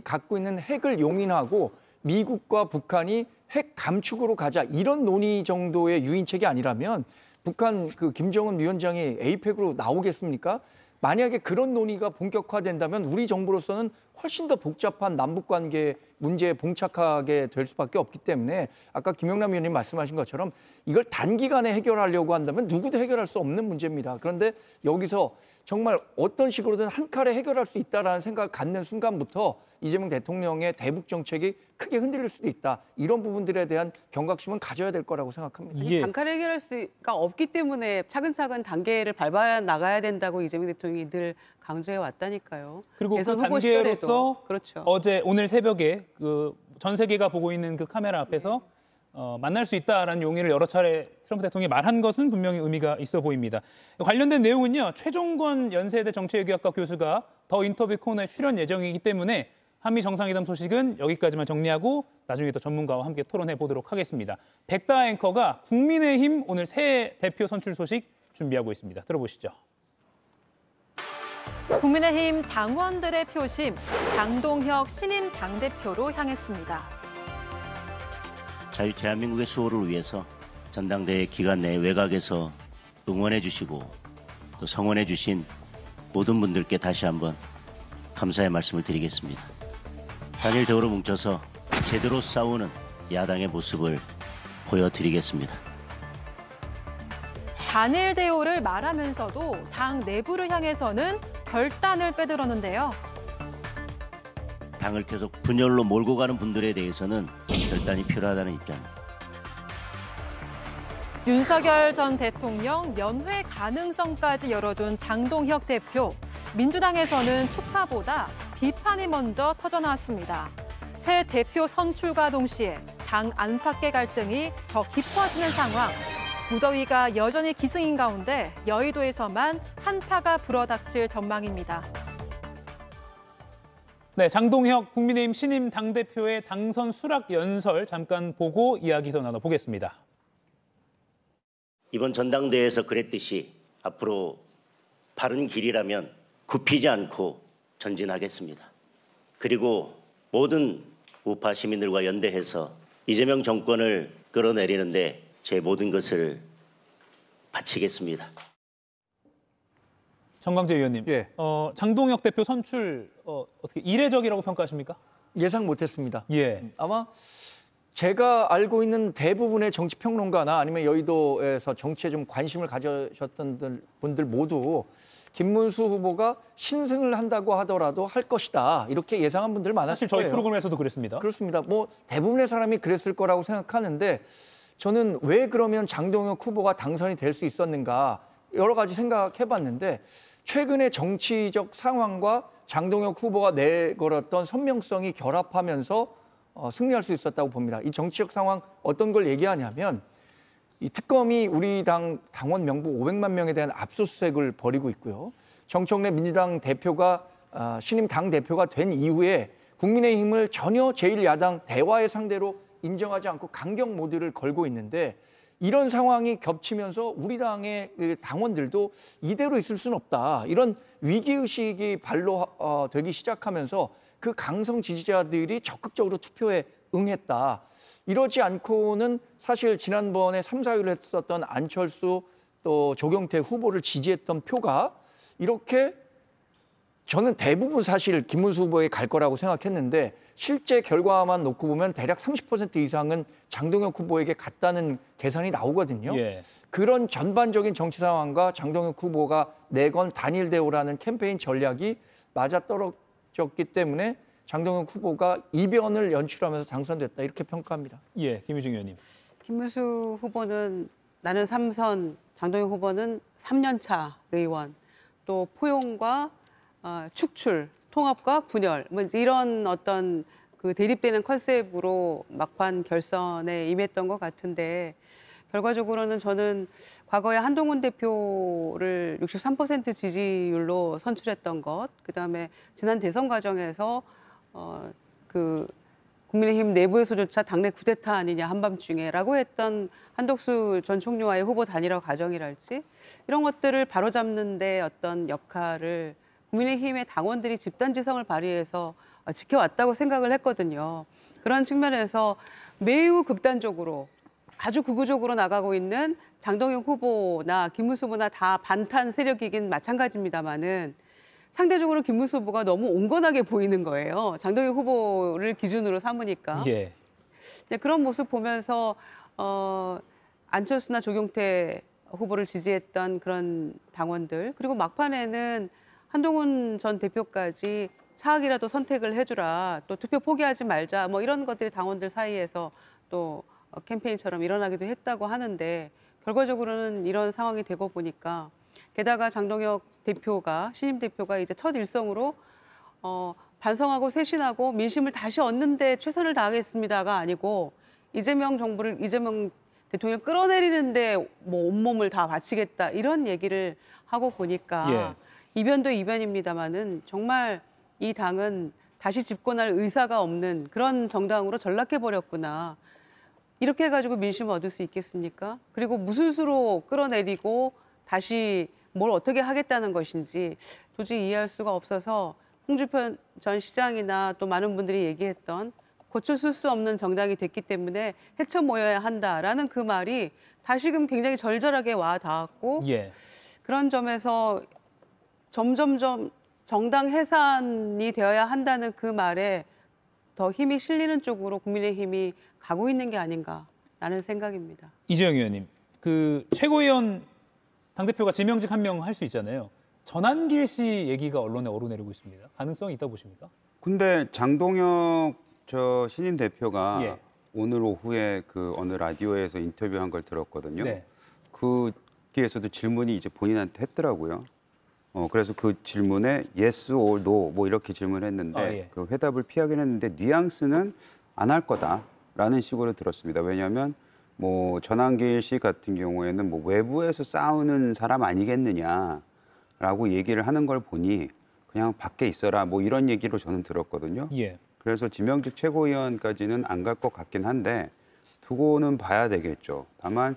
갖고 있는 핵을 용인하고 미국과 북한이 핵 감축으로 가자 이런 논의 정도의 유인책이 아니라면 북한 김정은 위원장이 에이펙으로 나오겠습니까? 만약에 그런 논의가 본격화된다면 우리 정부로서는 훨씬 더 복잡한 남북관계 문제에 봉착하게 될 수밖에 없기 때문에 아까 김영남 의원님 말씀하신 것처럼 이걸 단기간에 해결하려고 한다면 누구도 해결할 수 없는 문제입니다. 그런데 여기서 정말 어떤 식으로든 한 칼에 해결할 수 있다라는 생각을 갖는 순간부터 이재명 대통령의 대북 정책이 크게 흔들릴 수도 있다. 이런 부분들에 대한 경각심은 가져야 될 거라고 생각합니다. 아니, 단칼에 해결할 수가 없기 때문에 차근차근 단계를 밟아 나가야 된다고 이재명 대통령이 늘 강조해 왔다니까요. 그리고 그 대선 후보 단계로서 시절에도. 그렇죠. 오늘 새벽에 그 전 세계가 보고 있는 그 카메라 앞에서 만날 수 있다라는 용의를 여러 차례 트럼프 대통령이 말한 것은 분명히 의미가 있어 보입니다. 관련된 내용은요. 최종권 연세대 정치외교학과 교수가 더 인터뷰 코너에 출연 예정이기 때문에 한미 정상회담 소식은 여기까지만 정리하고 나중에 또 전문가와 함께 토론해 보도록 하겠습니다. 백다 앵커가 국민의힘 오늘 새 대표 선출 소식 준비하고 있습니다. 들어보시죠. 국민의힘 당원들의 표심, 장동혁 신임 당대표로 향했습니다. 자유 대한민국의 수호를 위해서 전당대회 기간 내에 외곽에서 응원해 주시고 또 성원해 주신 모든 분들께 다시 한번 감사의 말씀을 드리겠습니다. 단일 대우로 뭉쳐서 제대로 싸우는 야당의 모습을 보여드리겠습니다. 단일 대우를 말하면서도 당 내부를 향해서는 결단을 빼들었는데요. 당을 계속 분열로 몰고 가는 분들에 대해서는 결단이 필요하다는 입장입니다. 윤석열 전 대통령 면회 가능성까지 열어둔 장동혁 대표. 민주당에서는 축하보다 비판이 먼저 터져나왔습니다. 새 대표 선출과 동시에 당 안팎의 갈등이 더 깊어지는 상황. 무더위가 여전히 기승인 가운데 여의도에서만 한파가 불어닥칠 전망입니다. 네, 장동혁 국민의힘 신임 당대표의 당선 수락 연설 잠깐 보고 이야기 더 나눠보겠습니다. 이번 전당대회에서 그랬듯이 앞으로 바른 길이라면 굽히지 않고 전진하겠습니다. 그리고 모든 우파 시민들과 연대해서 이재명 정권을 끌어내리는데 제 모든 것을 바치겠습니다. 정광재 의원님, 예. 장동혁 대표 선출 어떻게 이례적이라고 평가하십니까? 예상 못했습니다. 예. 아마 제가 알고 있는 대부분의 정치평론가나 아니면 여의도에서 정치에 좀 관심을 가져셨던 분들 모두 김문수 후보가 신승을 한다고 하더라도 할 것이다. 이렇게 예상한 분들 많았을 사실 저희 거예요. 프로그램에서도 그랬습니다. 그렇습니다. 뭐 대부분의 사람이 그랬을 거라고 생각하는데 저는 왜 그러면 장동혁 후보가 당선이 될 수 있었는가 여러 가지 생각해봤는데 최근의 정치적 상황과 장동혁 후보가 내걸었던 선명성이 결합하면서 승리할 수 있었다고 봅니다. 이 정치적 상황 어떤 걸 얘기하냐면 이 특검이 우리 당 당원 명부 500만 명에 대한 압수수색을 벌이고 있고요. 정청래 민주당 대표가 신임 당 대표가 된 이후에 국민의힘을 전혀 제1야당 대화의 상대로 인정하지 않고 강경 모드를 걸고 있는데 이런 상황이 겹치면서 우리 당의 당원들도 이대로 있을 수는 없다. 이런 위기의식이 발로되기 시작하면서 그 강성 지지자들이 적극적으로 투표에 응했다. 이러지 않고는 사실 지난번에 3, 4위를 했었던 안철수 또 조경태 후보를 지지했던 표가 이렇게 저는 대부분 사실 김문수 후보에 갈 거라고 생각했는데 실제 결과만 놓고 보면 대략 30% 이상은 장동혁 후보에게 갔다는 계산이 나오거든요. 예. 그런 전반적인 정치 상황과 장동혁 후보가 내건 단일 대우라는 캠페인 전략이 맞아떨어졌기 때문에 장동혁 후보가 이변을 연출하면서 당선됐다 이렇게 평가합니다. 예, 김유중 의원님. 김문수 후보는 나는 3선, 장동혁 후보는 3년차 의원, 또 포용과 축출, 통합과 분열, 뭐 이런 어떤 그 대립되는 컨셉으로 막판 결선에 임했던 것 같은데 결과적으로는 저는 과거에 한동훈 대표를 63% 지지율로 선출했던 것, 그다음에 지난 대선 과정에서 그 국민의힘 내부에서조차 당내 쿠데타 아니냐 한밤중에라고 했던 한덕수 전 총리와의 후보 단일화 과정이랄지 이런 것들을 바로잡는 데 어떤 역할을 국민의힘의 당원들이 집단지성을 발휘해서 지켜왔다고 생각을 했거든요. 그런 측면에서 매우 극단적으로 아주 극우적으로 나가고 있는 장동영 후보나 김문수 후보나 다 반탄 세력이긴 마찬가지입니다만은 상대적으로 김문수 후보가 너무 온건하게 보이는 거예요. 장동영 후보를 기준으로 삼으니까. 예. 그런 모습 보면서 안철수나 조경태 후보를 지지했던 그런 당원들 그리고 막판에는 한동훈 전 대표까지 차악이라도 선택을 해주라 또 투표 포기하지 말자 뭐 이런 것들이 당원들 사이에서 또 캠페인처럼 일어나기도 했다고 하는데 결과적으로는 이런 상황이 되고 보니까 게다가 장동혁 대표가 신임 대표가 이제 첫 일성으로 반성하고 쇄신하고 민심을 다시 얻는 데 최선을 다하겠습니다가 아니고 이재명 대통령을 끌어내리는데 뭐 온몸을 다 바치겠다 이런 얘기를 하고 보니까 이변도 이변입니다만은 정말 이 당은 다시 집권할 의사가 없는 그런 정당으로 전락해버렸구나. 이렇게 해가지고 민심을 얻을 수 있겠습니까? 그리고 무슨 수로 끌어내리고 다시 뭘 어떻게 하겠다는 것인지 도저히 이해할 수가 없어서 홍준표 전 시장이나 또 많은 분들이 얘기했던 고쳐쓸 수 없는 정당이 됐기 때문에 헤쳐 모여야 한다라는 그 말이 다시금 굉장히 절절하게 와 닿았고 그런 점에서 점점점 정당 해산이 되어야 한다는 그 말에 더 힘이 실리는 쪽으로 국민의힘이 가고 있는 게 아닌가라는 생각입니다. 이재영 의원님, 그 최고위원 당대표가 지명직 한 명 할 수 있잖아요. 전한길 씨 얘기가 언론에 오르내리고 있습니다. 가능성이 있다고 보십니까? 근데 장동혁 저 신임 대표가 오늘 오후에 그 어느 라디오에서 인터뷰한 걸 들었거든요. 거기에서도 질문이 이제 본인한테 했더라고요. 그래서 그 질문에 yes or no 뭐 이렇게 질문했는데 그 회답을 피하긴 했는데 뉘앙스는 안 할 거다라는 식으로 들었습니다. 왜냐하면 뭐 전한길 씨 같은 경우에는 뭐 외부에서 싸우는 사람 아니겠느냐라고 얘기를 하는 걸 보니 그냥 밖에 있어라 뭐 이런 얘기로 저는 들었거든요. 그래서 지명직 최고위원까지는 안 갈 것 같긴 한데 두고는 봐야 되겠죠. 다만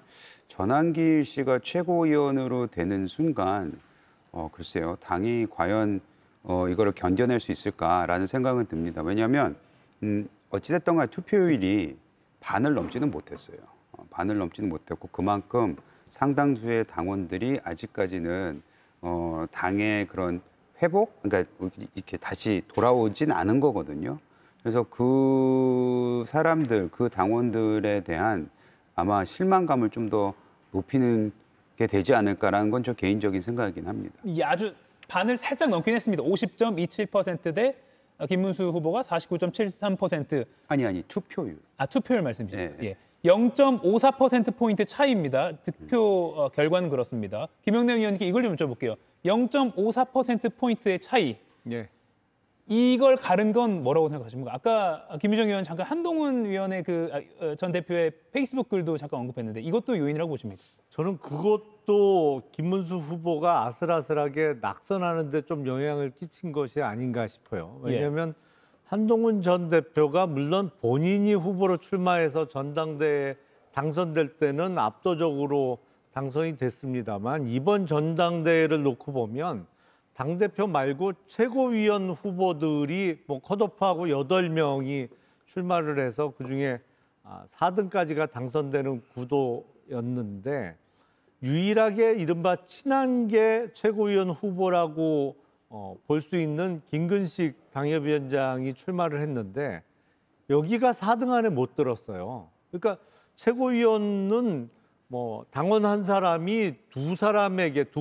전한길 씨가 최고위원으로 되는 순간 글쎄요, 당이 과연 이거를 견뎌낼 수 있을까라는 생각은 듭니다. 왜냐하면 어찌됐든 간에 투표율이 반을 넘지는 못했어요. 반을 넘지는 못했고 그만큼 상당수의 당원들이 아직까지는 당의 그런 회복, 그러니까 이렇게 다시 돌아오진 않은 거거든요. 그래서 그 사람들, 그 당원들에 대한 아마 실망감을 좀 더 높이는 게 되지 않을까라는 건 저 개인적인 생각이긴 합니다. 아주 반을 살짝 넘긴 했습니다. 50.27% 대 김문수 후보가 49.73%. 아니 투표율. 투표율 말씀이시죠. 0.54%포인트 차이입니다. 득표 결과는 그렇습니다. 김영남 의원님께 이걸 좀 여쭤볼게요. 0.54%포인트의 차이. 이걸 가른 건 뭐라고 생각하십니까? 아까 김유정 의원 잠깐 한동훈 의원의 그 전 대표의 페이스북 글도 잠깐 언급했는데 이것도 요인이라고 보십니까? 저는 그것도 김문수 후보가 아슬아슬하게 낙선하는 데 좀 영향을 끼친 것이 아닌가 싶어요. 왜냐하면 한동훈 전 대표가 물론 본인이 후보로 출마해서 전당대회에 당선될 때는 압도적으로 당선이 됐습니다만 이번 전당대회를 놓고 보면 당대표 말고 최고위원 후보들이 뭐 컷오프하고 8명이 출마를 해서 그중에 4등까지가 당선되는 구도였는데 유일하게 이른바 친한계 최고위원 후보라고 볼 수 있는 김근식 당협위원장이 출마를 했는데 여기가 4등 안에 못 들었어요. 그러니까 최고위원은 뭐 당원 한 사람이 두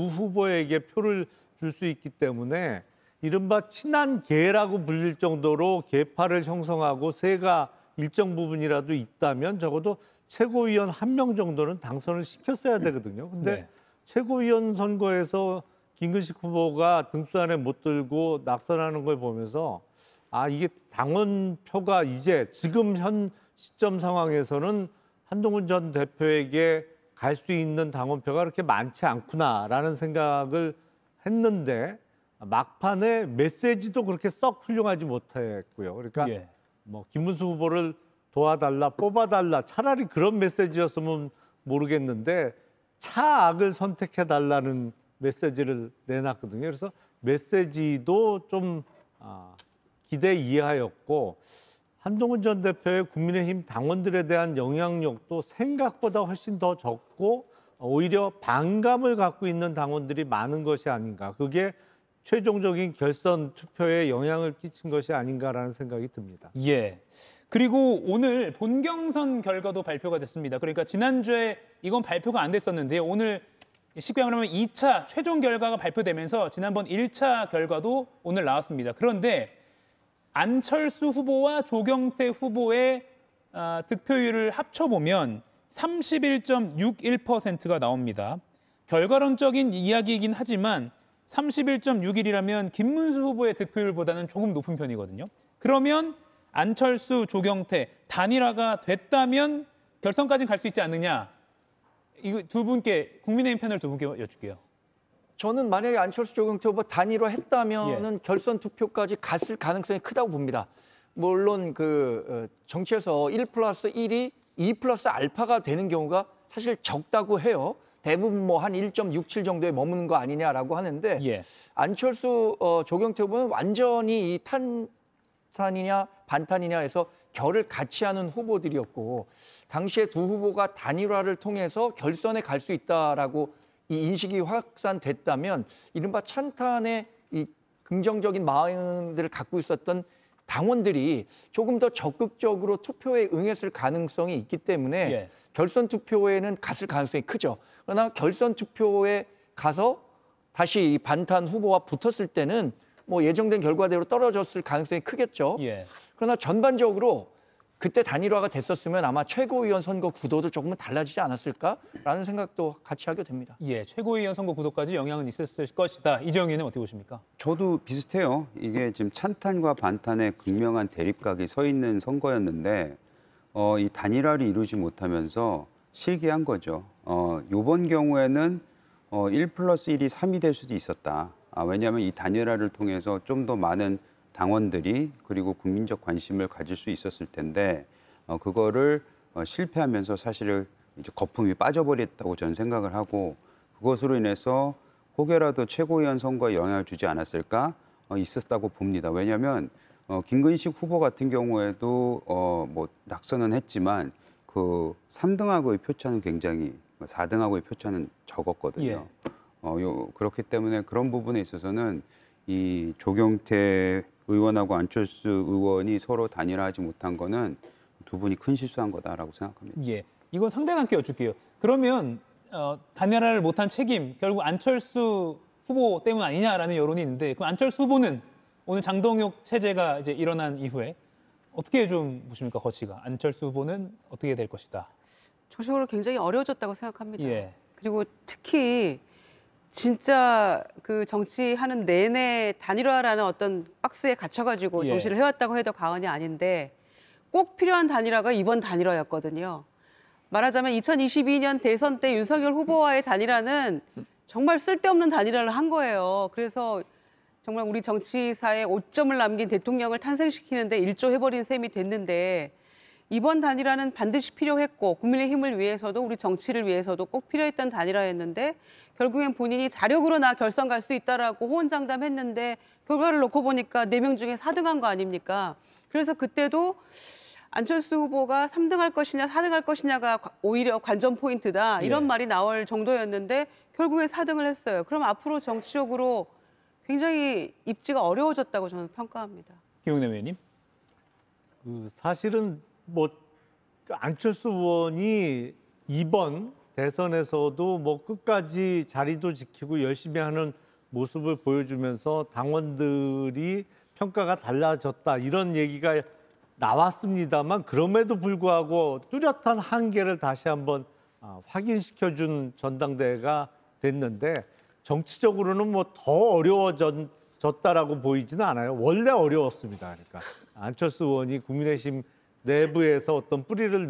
후보에게 표를 줄 수 있기 때문에 이른바 친한 계라고 불릴 정도로 계파를 형성하고 세가 일정 부분이라도 있다면 적어도 최고위원 1명 정도는 당선을 시켰어야 되거든요. 근데 최고위원 선거에서 김근식 후보가 등수 안에 못 들고 낙선하는 걸 보면서 이게 당원 표가 이제 지금 현 시점 상황에서는 한동훈 전 대표에게 갈 수 있는 당원표가 그렇게 많지 않구나라는 생각을 했는데 막판에 메시지도 그렇게 썩 훌륭하지 못했고요. 그러니까 뭐 김문수 후보를 도와달라, 뽑아달라 차라리 그런 메시지였으면 모르겠는데 차악을 선택해달라는 메시지를 내놨거든요. 그래서 메시지도 좀 기대 이하였고 한동훈 전 대표의 국민의힘 당원들에 대한 영향력도 생각보다 훨씬 더 적고 오히려 반감을 갖고 있는 당원들이 많은 것이 아닌가. 그게 최종적인 결선 투표에 영향을 끼친 것이 아닌가라는 생각이 듭니다. 예. 그리고 오늘 본경선 결과도 발표가 됐습니다. 그러니까 지난주에 이건 발표가 안 됐었는데요. 오늘 쉽게 말하면 2차 최종 결과가 발표되면서 지난번 1차 결과도 오늘 나왔습니다. 그런데 안철수 후보와 조경태 후보의 득표율을 합쳐보면 31.61%가 나옵니다. 결과론적인 이야기이긴 하지만 31.61이라면 김문수 후보의 득표율보다는 조금 높은 편이거든요. 그러면 안철수, 조경태 단일화가 됐다면 결선까지 갈 수 있지 않느냐. 이거 두 분께 국민의힘 패널 두 분께 여쭐게요. 저는 만약에 안철수, 조경태 후보 단일화 했다면은 결선 투표까지 갔을 가능성이 크다고 봅니다. 물론 정치에서 1+1이 2+알파가 되는 경우가 사실 적다고 해요. 대부분 뭐 한 1.67 정도에 머무는 거 아니냐라고 하는데 안철수, 조경태 후보는 완전히 이 탄탄이냐 반탄이냐 해서 결을 같이 하는 후보들이었고 당시에 두 후보가 단일화를 통해서 결선에 갈 수 있다라고 이 인식이 확산됐다면 이른바 찬탄의 이 긍정적인 마음들을 갖고 있었던 당원들이 조금 더 적극적으로 투표에 응했을 가능성이 있기 때문에 결선 투표에는 갔을 가능성이 크죠. 그러나 결선 투표에 가서 다시 반탄 후보와 붙었을 때는 뭐 예정된 결과대로 떨어졌을 가능성이 크겠죠. 그러나 전반적으로 그때 단일화가 됐었으면 아마 최고위원 선거 구도도 조금은 달라지지 않았을까라는 생각도 같이 하게 됩니다. 예, 최고위원 선거 구도까지 영향은 있었을 것이다. 이재용 의원은 어떻게 보십니까? 저도 비슷해요. 이게 지금 찬탄과 반탄의 극명한 대립각이 서 있는 선거였는데 이 단일화를 이루지 못하면서 실기한 거죠. 이번 경우에는 1+1이 3이 될 수도 있었다. 왜냐하면 이 단일화를 통해서 좀 더 많은 당원들이 그리고 국민적 관심을 가질 수 있었을 텐데 그거를 실패하면서 사실은 이제 거품이 빠져버렸다고 저는 생각을 하고 그것으로 인해서 혹여라도 최고위원 선거에 영향을 주지 않았을까 있었다고 봅니다. 왜냐하면 김근식 후보 같은 경우에도 뭐 낙선은 했지만 그 3등하고의 표차는 굉장히 4등하고의 표차는 적었거든요. 그렇기 때문에 그런 부분에 있어서는 이 조경태 의원하고 안철수 의원이 서로 단일화하지 못한 거는 두 분이 큰 실수한 거다라고 생각합니다. 예, 이건 상대방께 여쭐게요. 그러면 단일화를 못한 책임 결국 안철수 후보 때문 아니냐라는 여론이 있는데 그럼 안철수 후보는 오늘 장동혁 체제가 이제 일어난 이후에 어떻게 좀 보십니까? 거치가 안철수 후보는 어떻게 될 것이다. 정치적으로 굉장히 어려워졌다고 생각합니다. 그리고 특히 진짜 그 정치하는 내내 단일화라는 어떤 박스에 갇혀가지고 정치를 해왔다고 해도 과언이 아닌데 꼭 필요한 단일화가 이번 단일화였거든요. 말하자면 2022년 대선 때 윤석열 후보와의 단일화는 정말 쓸데없는 단일화를 한 거예요. 그래서 정말 우리 정치사에 오점을 남긴 대통령을 탄생시키는데 일조해버린 셈이 됐는데 이번 단일화는 반드시 필요했고 국민의힘을 위해서도 우리 정치를 위해서도 꼭 필요했던 단일화였는데 결국엔 본인이 자력으로 나 결선 갈 수 있다라고 호언장담했는데 결과를 놓고 보니까 4명 중에 4등한 거 아닙니까? 그래서 그때도 안철수 후보가 3등할 것이냐 4등할 것이냐가 오히려 관전 포인트다 이런 말이 나올 정도였는데 결국엔 4등을 했어요. 그럼 앞으로 정치적으로 굉장히 입지가 어려워졌다고 저는 평가합니다. 김용남 의원님. 사실은 뭐 안철수 의원이 이번 대선에서도 뭐 끝까지 자리도 지키고 열심히 하는 모습을 보여주면서 당원들이 평가가 달라졌다 이런 얘기가 나왔습니다만 그럼에도 불구하고 뚜렷한 한계를 다시 한번 확인시켜준 전당대회가 됐는데 정치적으로는 뭐 더 어려워졌다라고 보이지는 않아요. 원래 어려웠습니다. 그러니까 안철수 의원이 국민의힘 내부에서 어떤 뿌리를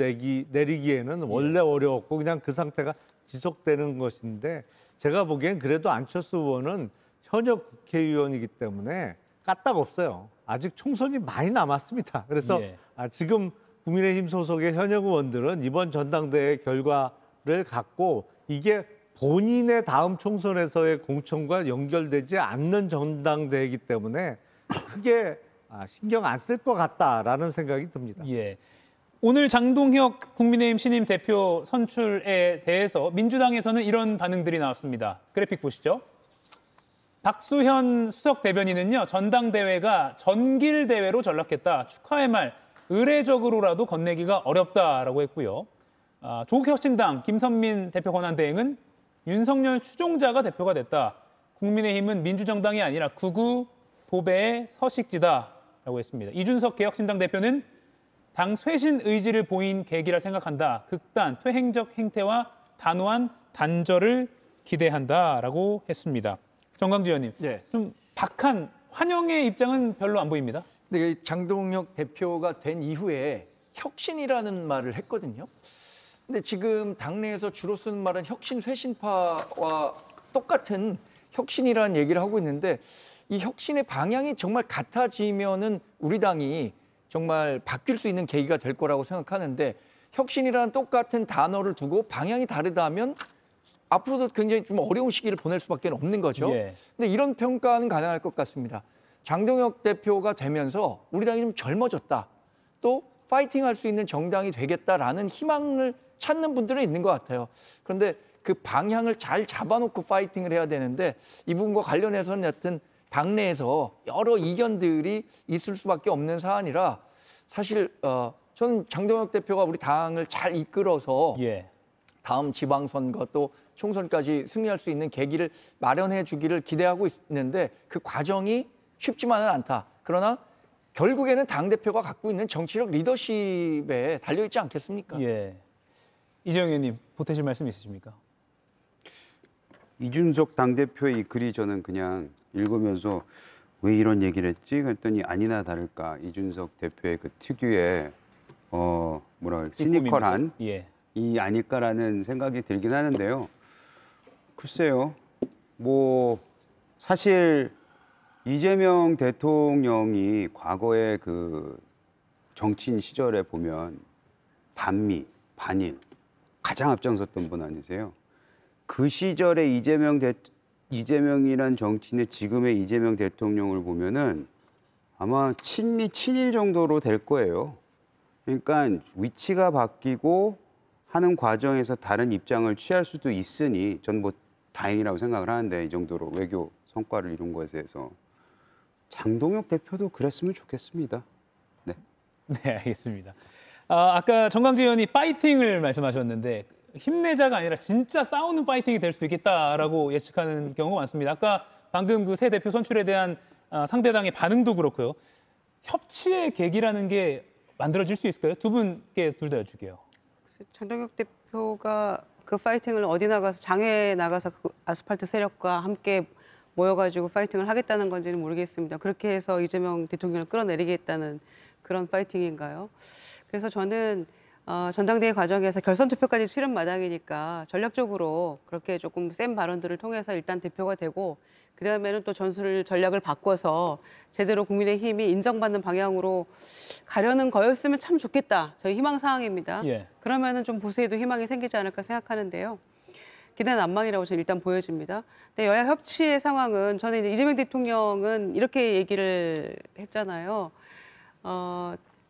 내리기에는 원래 어려웠고 그냥 그 상태가 지속되는 것인데 제가 보기엔 그래도 안철수 의원은 현역 국회의원이기 때문에 까딱 없어요. 아직 총선이 많이 남았습니다. 그래서 지금 국민의힘 소속의 현역 의원들은 이번 전당대회 결과를 갖고 이게 본인의 다음 총선에서의 공천과 연결되지 않는 전당대회이기 때문에 크게 신경 안 쓸 것 같다라는 생각이 듭니다. 예. 오늘 장동혁 국민의힘 신임 대표 선출에 대해서 민주당에서는 이런 반응들이 나왔습니다. 그래픽 보시죠. 박수현 수석 대변인은요, 전당대회가 전길대회로 전락했다. 축하의 말, 의례적으로라도 건네기가 어렵다라고 했고요. 조국혁신당 김선민 대표 권한대행은 윤석열 추종자가 대표가 됐다. 국민의힘은 민주정당이 아니라 극우 도배의 서식지다라고 했습니다. 이준석 개혁신당 대표는 당 쇄신 의지를 보인 계기라 생각한다. 극단, 퇴행적 행태와 단호한 단절을 기대한다라고 했습니다. 정강주 의원님, 네. 좀 박한 환영의 입장은 별로 안 보입니다. 근데 장동혁 대표가 된 이후에 혁신이라는 말을 했거든요. 근데 지금 당내에서 주로 쓰는 말은 혁신 쇄신파와 똑같은 혁신이라는 얘기를 하고 있는데 이 혁신의 방향이 정말 같아지면은 우리 당이 정말 바뀔 수 있는 계기가 될 거라고 생각하는데 혁신이라는 똑같은 단어를 두고 방향이 다르다면 앞으로도 굉장히 좀 어려운 시기를 보낼 수밖에 없는 거죠. 예. 근데 이런 평가는 가능할 것 같습니다. 장동혁 대표가 되면서 우리 당이 좀 젊어졌다. 또 파이팅할 수 있는 정당이 되겠다라는 희망을 찾는 분들은 있는 것 같아요. 그런데 그 방향을 잘 잡아놓고 파이팅을 해야 되는데 이 부분과 관련해서는 여튼 당내에서 여러 이견들이 있을 수밖에 없는 사안이라 사실 저는 장동혁 대표가 우리 당을 잘 이끌어서 예. 다음 지방선거 또 총선까지 승리할 수 있는 계기를 마련해 주기를 기대하고 있는데 그 과정이 쉽지만은 않다. 그러나 결국에는 당대표가 갖고 있는 정치력 리더십에 달려있지 않겠습니까? 예. 이재용 의원님, 보태실 말씀 있으십니까? 이준석 당대표의 이 글이 저는 그냥 읽으면서 왜 이런 얘기를 했지? 그랬더니 아니나 다를까 이준석 대표의 그 특유의 시니컬한 예. 이 아닐까라는 생각이 들긴 하는데요. 글쎄요. 뭐 사실 이재명 대통령이 과거의 그 정치인 시절에 보면 반미, 반일 가장 앞장섰던 분 아니세요? 그 시절에 이재명이란 정치인의 지금의 이재명 대통령을 보면은 아마 친미, 친일 정도로 될 거예요. 그러니까 위치가 바뀌고 하는 과정에서 다른 입장을 취할 수도 있으니 전 뭐 다행이라고 생각을 하는데 이 정도로 외교 성과를 이룬 것에 대해서 장동혁 대표도 그랬으면 좋겠습니다. 네. 네, 알겠습니다. 아까 정강재 의원이 파이팅을 말씀하셨는데 힘내자가 아니라 진짜 싸우는 파이팅이 될 수도 있겠다라고 예측하는 경우가 많습니다. 아까 방금 그 새 대표 선출에 대한 상대당의 반응도 그렇고요. 협치의 계기라는 게 만들어질 수 있을까요? 두 분께 둘 다 여쭐게요. 장동혁 대표가 그 파이팅을 어디 나가서 장외에 나가서 그 아스팔트 세력과 함께 모여가지고 파이팅을 하겠다는 건지는 모르겠습니다. 그렇게 해서 이재명 대통령을 끌어내리겠다는 그런 파이팅인가요? 그래서 저는 전당대회 과정에서 결선 투표까지 치른 마당이니까 전략적으로 그렇게 조금 센 발언들을 통해서 일단 대표가 되고 그다음에는 또 전략을 바꿔서 제대로 국민의힘이 인정받는 방향으로 가려는 거였으면 참 좋겠다. 저희 희망 사항입니다. 예. 그러면은 좀 보수에도 희망이 생기지 않을까 생각하는데요. 기대는 안망이라고 저는 일단 보여집니다. 근데 여야 협치의 상황은 저는 이제 이재명 대통령은 이렇게 얘기를 했잖아요.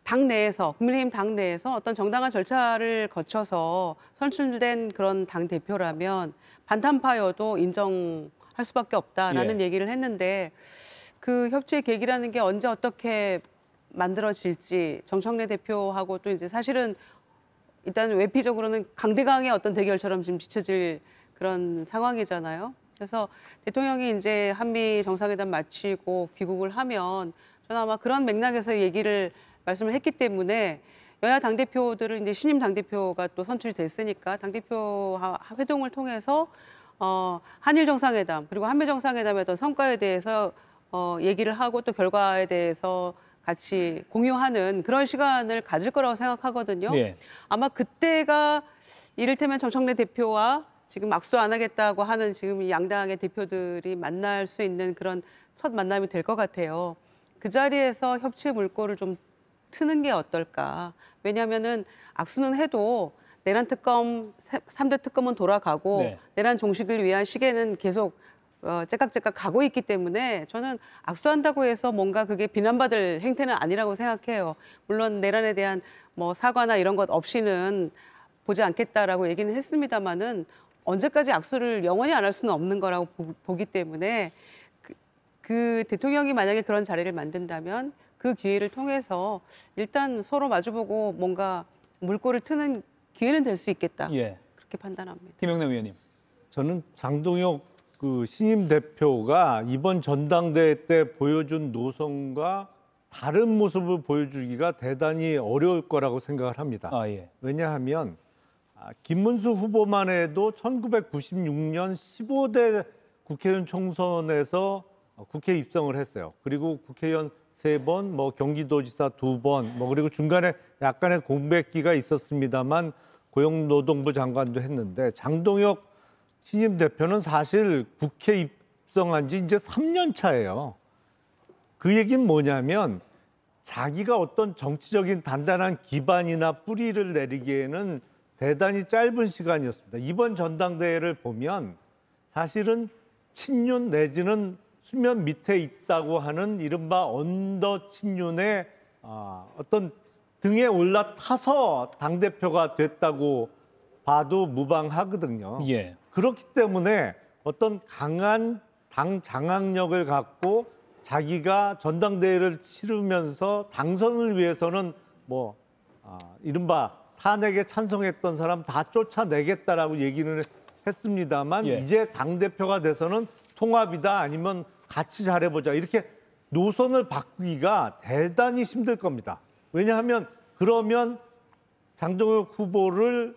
당내에서 국민의힘 당내에서 어떤 정당한 절차를 거쳐서 선출된 그런 당 대표라면 반탄파여도 인정할 수밖에 없다라는 얘기를 했는데 그 협치의 계기라는 게 언제 어떻게 만들어질지 정청래 대표하고 또 이제 사실은 일단 외피적으로는 강대강의 어떤 대결처럼 지금 비춰질 그런 상황이잖아요. 그래서 대통령이 이제 한미 정상회담 마치고 귀국을 하면 저는 아마 그런 맥락에서 말씀을 했기 때문에 여야 당대표들은 이제 신임 당대표가 또 선출이 됐으니까 당대표 회동을 통해서 한일 정상회담 그리고 한미 정상회담의 어떤 성과에 대해서 얘기를 하고 또 결과에 대해서 같이 공유하는 그런 시간을 가질 거라고 생각하거든요. 네. 아마 그때가 이를테면 정청래 대표와 지금 악수 안 하겠다고 하는 지금 이 양당의 대표들이 만날 수 있는 그런 첫 만남이 될 것 같아요. 그 자리에서 협치의 물꼬를 좀 트는 게 어떨까. 왜냐하면은 악수는 해도 내란 특검, 3대 특검은 돌아가고 네. 내란 종식을 위한 시계는 계속 째깍째깍 가고 있기 때문에 저는 악수한다고 해서 뭔가 그게 비난받을 행태는 아니라고 생각해요. 물론 내란에 대한 뭐 사과나 이런 것 없이는 보지 않겠다라고 얘기는 했습니다마는 언제까지 악수를 영원히 안 할 수는 없는 거라고 보기 때문에 그 대통령이 만약에 그런 자리를 만든다면 그 기회를 통해서 일단 서로 마주보고 뭔가 물꼬를 트는 기회는 될 수 있겠다. 예. 그렇게 판단합니다. 김영남 의원님. 저는 장동혁 그 신임 대표가 이번 전당대회 때 보여준 노선과 다른 모습을 보여주기가 대단히 어려울 거라고 생각을 합니다. 예. 왜냐하면 김문수 후보만 해도 1996년 15대 국회의원 총선에서 국회에 입성을 했어요. 그리고 국회의원 3번, 뭐 경기도지사 2번, 뭐 그리고 중간에 약간의 공백기가 있었습니다만 고용노동부 장관도 했는데 장동혁 신임 대표는 사실 국회 입성한 지 이제 3년 차예요. 그 얘기는 뭐냐면 자기가 어떤 정치적인 단단한 기반이나 뿌리를 내리기에는 대단히 짧은 시간이었습니다. 이번 전당대회를 보면 사실은 친윤 내지는 수면 밑에 있다고 하는 이른바 언더 친윤의 어떤 등에 올라타서 당대표가 됐다고 봐도 무방하거든요. 예. 그렇기 때문에 어떤 강한 당 장악력을 갖고 자기가 전당대회를 치르면서 당선을 위해서는 뭐 이른바 탄핵에 찬성했던 사람 다 쫓아내겠다라고 얘기는 했습니다만 예. 이제 당대표가 돼서는 통합이다 아니면 같이 잘해보자 이렇게 노선을 바꾸기가 대단히 힘들 겁니다. 왜냐하면 그러면 장동혁 후보를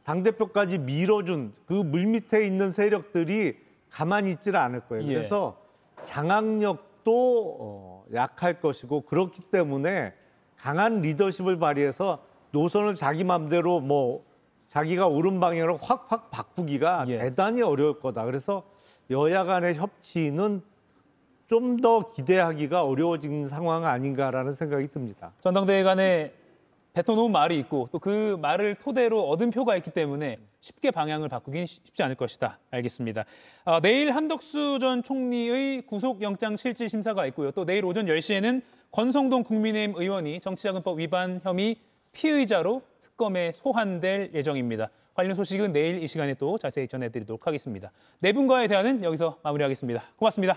당대표까지 밀어준 그 물밑에 있는 세력들이 가만히 있지는 않을 거예요. 예. 그래서 장악력도 약할 것이고 그렇기 때문에 강한 리더십을 발휘해서 노선을 자기 맘대로 뭐 자기가 옳은 방향으로 확 바꾸기가 예. 대단히 어려울 거다. 그래서 여야 간의 협치는 좀 더 기대하기가 어려워진 상황 아닌가라는 생각이 듭니다. 전당대회 간에 뱉어놓은 말이 있고 또 그 말을 토대로 얻은 표가 있기 때문에 쉽게 방향을 바꾸긴 쉽지 않을 것이다. 알겠습니다. 내일 한덕수 전 총리의 구속영장 실질 심사가 있고요. 또 내일 오전 10시에는 권성동 국민의힘 의원이 정치자금법 위반 혐의 피의자로 특검에 소환될 예정입니다. 관련 소식은 내일 이 시간에 또 자세히 전해드리도록 하겠습니다. 네 분과의 대화는 여기서 마무리하겠습니다. 고맙습니다.